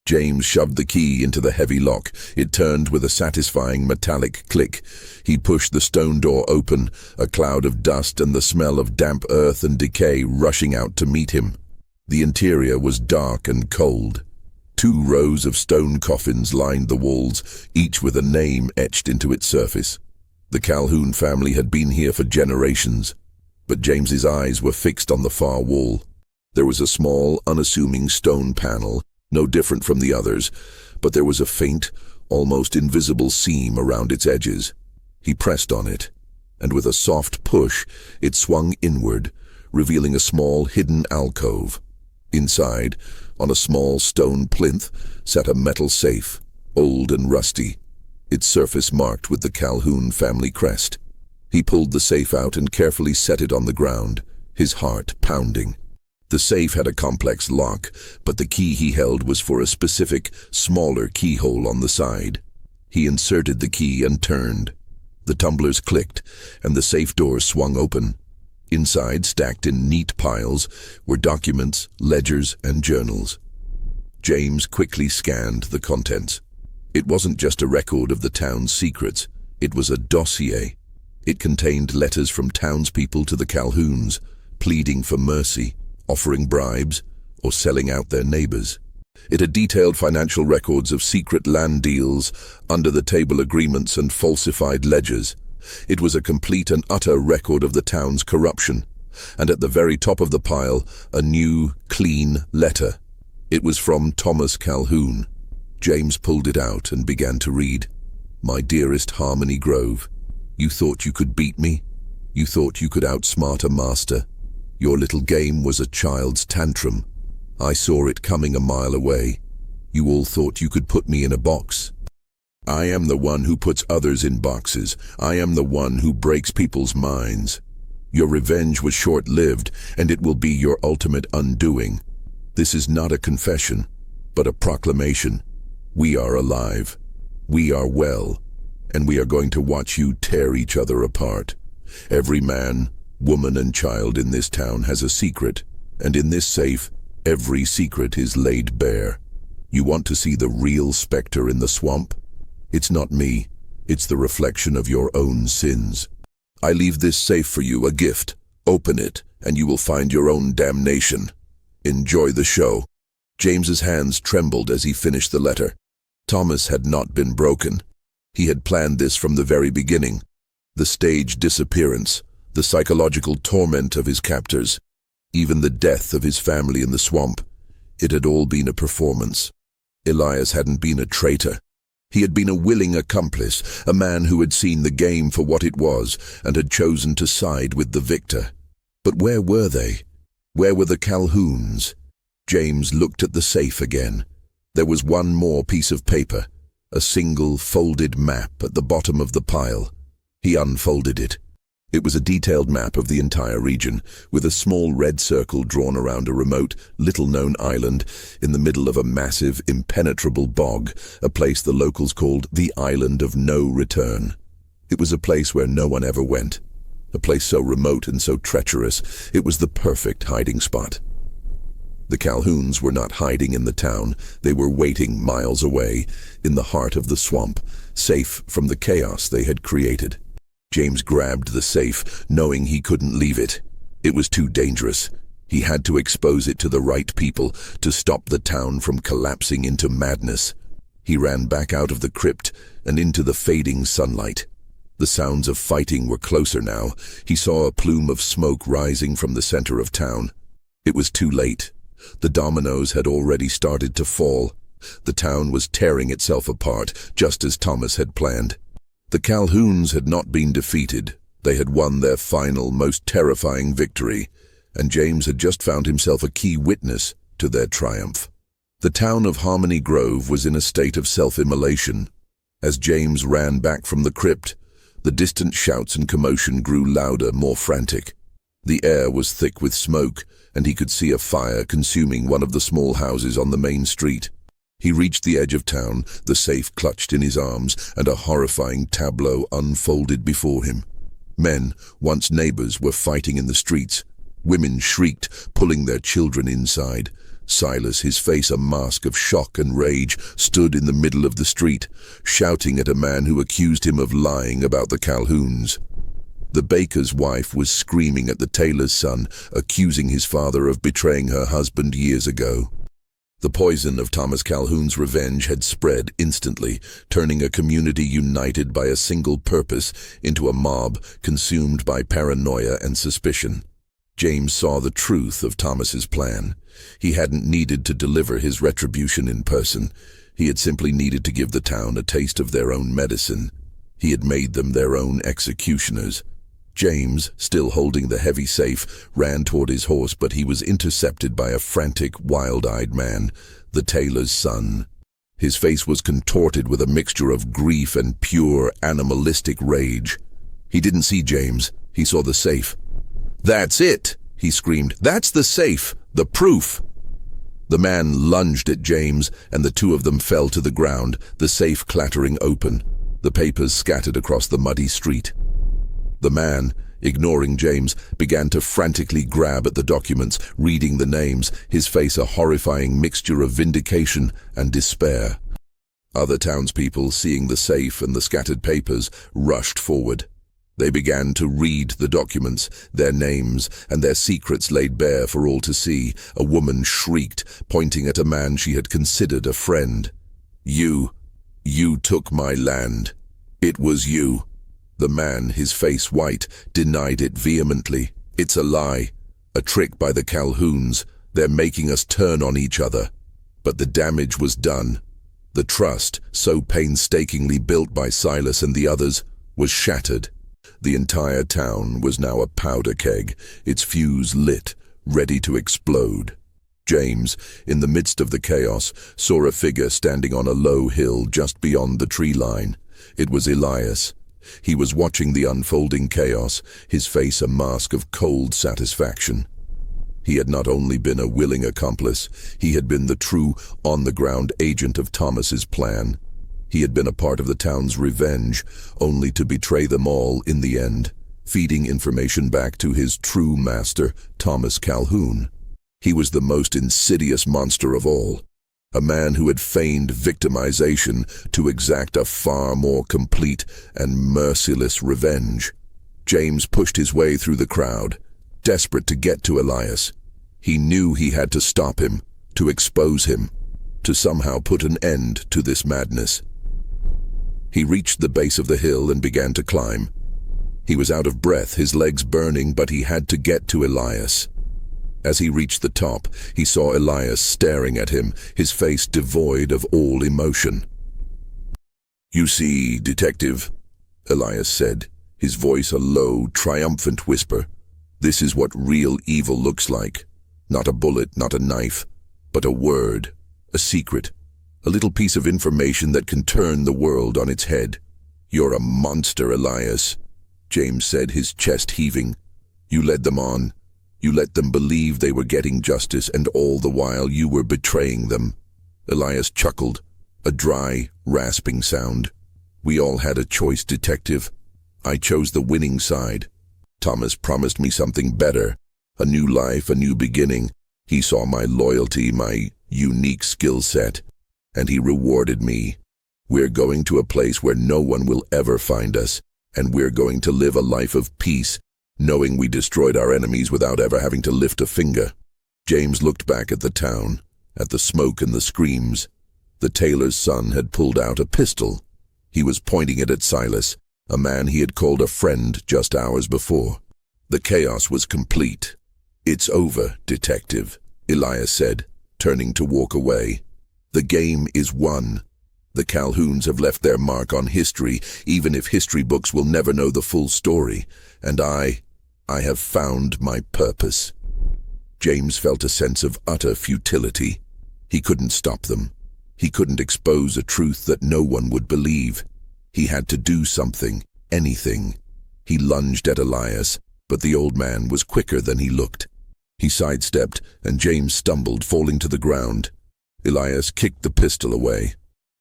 James shoved the key into the heavy lock. It turned with a satisfying metallic click. He pushed the stone door open, a cloud of dust and the smell of damp earth and decay rushing out to meet him. The interior was dark and cold. 2 rows of stone coffins lined the walls, each with a name etched into its surface. The Calhoun family had been here for generations, but James's eyes were fixed on the far wall. There was a small, unassuming stone panel, no different from the others, but there was a faint, almost invisible seam around its edges. He pressed on it, and with a soft push, it swung inward, revealing a small, hidden alcove. Inside, on a small stone plinth, sat a metal safe, old and rusty, its surface marked with the Calhoun family crest. He pulled the safe out and carefully set it on the ground, his heart pounding. The safe had a complex lock, but the key he held was for a specific, smaller keyhole on the side. He inserted the key and turned. The tumblers clicked, and the safe door swung open. Inside, stacked in neat piles, were documents, ledgers, and journals. James quickly scanned the contents. It wasn't just a record of the town's secrets. It was a dossier. It contained letters from townspeople to the Calhouns, pleading for mercy, offering bribes, or selling out their neighbors. It had detailed financial records of secret land deals, under-the-table agreements, and falsified ledgers. It was a complete and utter record of the town's corruption. And at the very top of the pile, a new, clean letter. It was from Thomas Calhoun. James pulled it out and began to read. "My dearest Harmony Grove, you thought you could beat me? You thought you could outsmart a master? Your little game was a child's tantrum. I saw it coming a mile away. You all thought you could put me in a box. I am the one who puts others in boxes. I am the one who breaks people's minds. Your revenge was short-lived, and it will be your ultimate undoing. This is not a confession, but a proclamation. We are alive. We are well, and we are going to watch you tear each other apart. Every man, woman, and child in this town has a secret, and in this safe, every secret is laid bare. You want to see the real specter in the swamp? It's not me. It's the reflection of your own sins. I leave this safe for you, a gift. Open it, and you will find your own damnation. Enjoy the show. James's hands trembled as he finished the letter. Thomas had not been broken. He had planned this from the very beginning. The staged disappearance, the psychological torment of his captors, even the death of his family in the swamp. It had all been a performance. Elias hadn't been a traitor. He had been a willing accomplice, a man who had seen the game for what it was and had chosen to side with the victor. But where were they? Where were the Calhouns? James looked at the safe again. There was one more piece of paper, a single folded map at the bottom of the pile. He unfolded it. It was a detailed map of the entire region, with a small red circle drawn around a remote, little-known island in the middle of a massive, impenetrable bog, a place the locals called the Island of No Return. It was a place where no one ever went, a place so remote and so treacherous, it was the perfect hiding spot. The Calhouns were not hiding in the town, they were waiting miles away, in the heart of the swamp, safe from the chaos they had created. James grabbed the safe, knowing he couldn't leave it. It was too dangerous. He had to expose it to the right people, to stop the town from collapsing into madness. He ran back out of the crypt and into the fading sunlight. The sounds of fighting were closer now. He saw a plume of smoke rising from the center of town. It was too late. The dominoes had already started to fall. The town was tearing itself apart, just as Thomas had planned. The Calhouns had not been defeated. They had won their final, most terrifying victory, and James had just found himself a key witness to their triumph. The town of Harmony Grove was in a state of self-immolation. As James ran back from the crypt, the distant shouts and commotion grew louder, more frantic. The air was thick with smoke, and he could see a fire consuming one of the small houses on the main street. He reached the edge of town, the safe clutched in his arms, and a horrifying tableau unfolded before him. Men, once neighbors, were fighting in the streets. Women shrieked, pulling their children inside. Silas, his face a mask of shock and rage, stood in the middle of the street, shouting at a man who accused him of lying about the Calhouns. The baker's wife was screaming at the tailor's son, accusing his father of betraying her husband years ago. The poison of Thomas Calhoun's revenge had spread instantly, turning a community united by a single purpose into a mob consumed by paranoia and suspicion. James saw the truth of Thomas's plan. He hadn't needed to deliver his retribution in person. He had simply needed to give the town a taste of their own medicine. He had made them their own executioners. James, still holding the heavy safe, ran toward his horse, but he was intercepted by a frantic, wild-eyed man, the tailor's son. His face was contorted with a mixture of grief and pure, animalistic rage. He didn't see James. He saw the safe. "That's it!" he screamed. "That's the safe! The proof!" The man lunged at James, and the two of them fell to the ground, the safe clattering open. The papers scattered across the muddy street. The man, ignoring James, began to frantically grab at the documents, reading the names, his face a horrifying mixture of vindication and despair. Other townspeople, seeing the safe and the scattered papers, rushed forward. They began to read the documents, their names and their secrets laid bare for all to see. A woman shrieked, pointing at a man she had considered a friend. You took my land. It was you." The man, his face white, denied it vehemently. "It's a lie, a trick by the Calhouns. They're making us turn on each other." But the damage was done. The trust, so painstakingly built by Silas and the others, was shattered. The entire town was now a powder keg, its fuse lit, ready to explode. James, in the midst of the chaos, saw a figure standing on a low hill just beyond the tree line. It was Elias. He was watching the unfolding chaos, his face a mask of cold satisfaction. He had not only been a willing accomplice, he had been the true, on-the-ground agent of Thomas's plan. He had been a part of the town's revenge, only to betray them all in the end, feeding information back to his true master, Thomas Calhoun. He was the most insidious monster of all, a man who had feigned victimization to exact a far more complete and merciless revenge. James pushed his way through the crowd, desperate to get to Elias. He knew he had to stop him, to expose him, to somehow put an end to this madness. He reached the base of the hill and began to climb. He was out of breath, his legs burning, but he had to get to Elias. As he reached the top, he saw Elias staring at him, his face devoid of all emotion. "You see, Detective," Elias said, his voice a low, triumphant whisper, "this is what real evil looks like. Not a bullet, not a knife, but a word, a secret, a little piece of information that can turn the world on its head. You're a monster, Elias," James said, his chest heaving. "You led them on. You let them believe they were getting justice, and all the while you were betraying them." Elias chuckled, a dry, rasping sound. "We all had a choice, Detective. I chose the winning side. Thomas promised me something better, a new life, a new beginning. He saw my loyalty, my unique skill set, and he rewarded me. We're going to a place where no one will ever find us, and we're going to live a life of peace, knowing we destroyed our enemies without ever having to lift a finger." James looked back at the town, at the smoke and the screams. The tailor's son had pulled out a pistol. He was pointing it at Silas, a man he had called a friend just hours before. The chaos was complete. "It's over, Detective," Elias said, turning to walk away. "The game is won. The Calhouns have left their mark on history, even if history books will never know the full story. And I have found my purpose." James felt a sense of utter futility. He couldn't stop them. He couldn't expose a truth that no one would believe. He had to do something, anything. He lunged at Elias, but the old man was quicker than he looked. He sidestepped, and James stumbled, falling to the ground. Elias kicked the pistol away.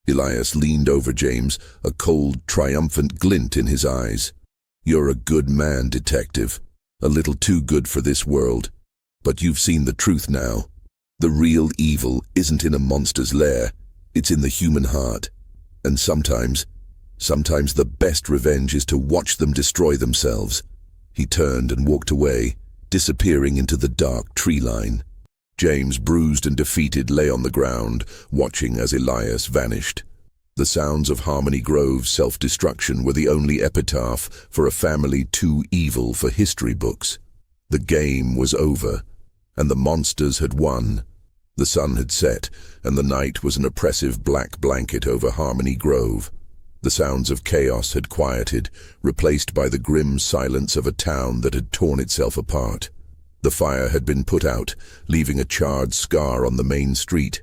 Elias leaned over James, a cold, triumphant glint in his eyes. "You're a good man, Detective. A little too good for this world. But you've seen the truth now. The real evil isn't in a monster's lair. It's in the human heart. And sometimes the best revenge is to watch them destroy themselves." He turned and walked away, disappearing into the dark tree line. James, bruised and defeated, lay on the ground, watching as Elias vanished. The sounds of Harmony Grove's self-destruction were the only epitaph for a family too evil for history books. The game was over, and the monsters had won. The sun had set, and the night was an oppressive black blanket over Harmony Grove. The sounds of chaos had quieted, replaced by the grim silence of a town that had torn itself apart. The fire had been put out, leaving a charred scar on the main street.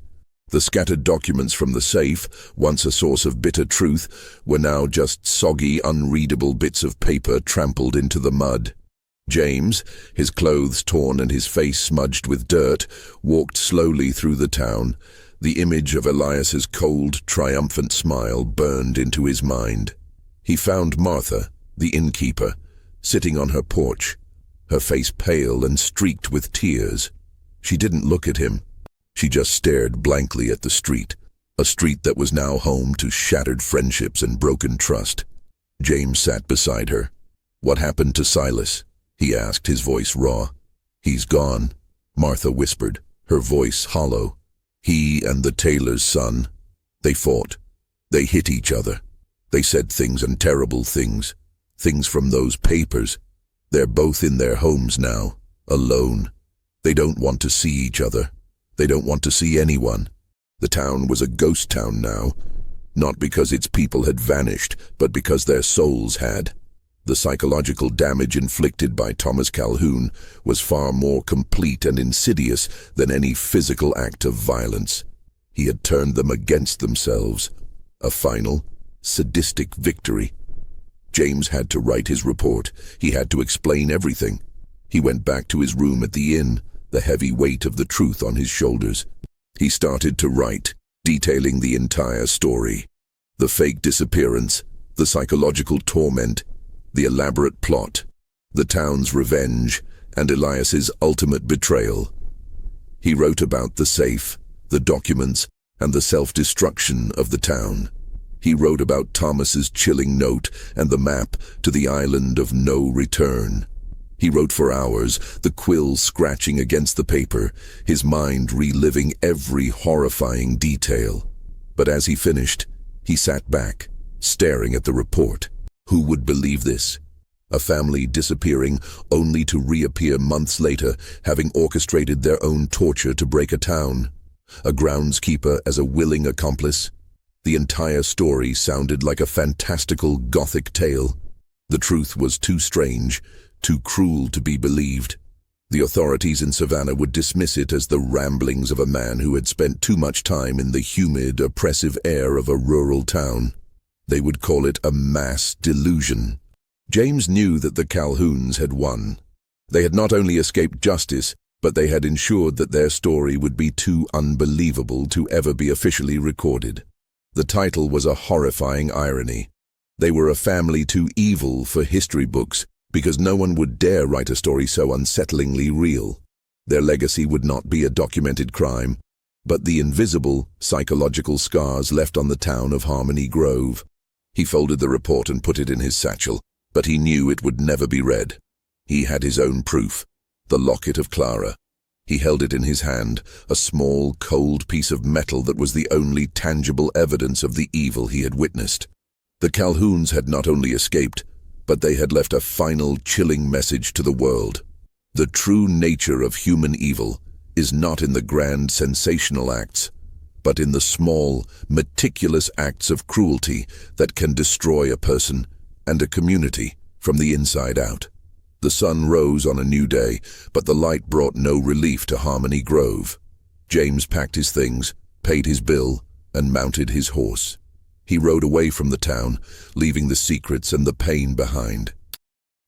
The scattered documents from the safe, once a source of bitter truth, were now just soggy, unreadable bits of paper trampled into the mud. James, his clothes torn and his face smudged with dirt, walked slowly through the town. The image of Elias's cold, triumphant smile burned into his mind. He found Martha, the innkeeper, sitting on her porch, her face pale and streaked with tears. She didn't look at him. She just stared blankly at the street, a street that was now home to shattered friendships and broken trust. James sat beside her. "What happened to Silas?" he asked, his voice raw. "He's gone," Martha whispered, her voice hollow. "He and the tailor's son. They fought. They hit each other. They said things, and terrible things. Things from those papers. They're both in their homes now, alone. They don't want to see each other. They don't want to see anyone." The town was a ghost town now, not because its people had vanished, but because their souls had. The psychological damage inflicted by Thomas Calhoun was far more complete and insidious than any physical act of violence. He had turned them against themselves. A final, sadistic victory. James had to write his report. He had to explain everything. He went back to his room at the inn, the heavy weight of the truth on his shoulders. He started to write, detailing the entire story. The fake disappearance, the psychological torment, the elaborate plot, the town's revenge, and Elias's ultimate betrayal. He wrote about the safe, the documents, and the self-destruction of the town. He wrote about Thomas's chilling note and the map to the island of no return. He wrote for hours, the quill scratching against the paper, his mind reliving every horrifying detail. But as he finished, he sat back, staring at the report. Who would believe this? A family disappearing only to reappear months later, having orchestrated their own torture to break a town. A groundskeeper as a willing accomplice. The entire story sounded like a fantastical Gothic tale. The truth was too strange, too cruel to be believed. The authorities in Savannah would dismiss it as the ramblings of a man who had spent too much time in the humid, oppressive air of a rural town. They would call it a mass delusion. James knew that the Calhouns had won. They had not only escaped justice, but they had ensured that their story would be too unbelievable to ever be officially recorded. The title was a horrifying irony. They were a family too evil for history books, because no one would dare write a story so unsettlingly real. Their legacy would not be a documented crime, but the invisible, psychological scars left on the town of Harmony Grove. He folded the report and put it in his satchel, but he knew it would never be read. He had his own proof, the locket of Clara. He held it in his hand, a small, cold piece of metal that was the only tangible evidence of the evil he had witnessed. The Calhouns had not only escaped, but they had left a final chilling message to the world. The true nature of human evil is not in the grand sensational acts, but in the small, meticulous acts of cruelty that can destroy a person and a community from the inside out. The sun rose on a new day, but the light brought no relief to Harmony Grove. James packed his things, paid his bill, and mounted his horse. He rode away from the town, leaving the secrets and the pain behind.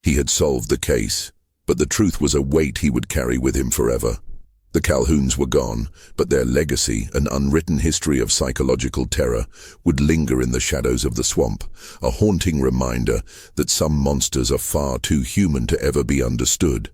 He had solved the case, but the truth was a weight he would carry with him forever. The Calhouns were gone, but their legacy, an unwritten history of psychological terror, would linger in the shadows of the swamp, a haunting reminder that some monsters are far too human to ever be understood.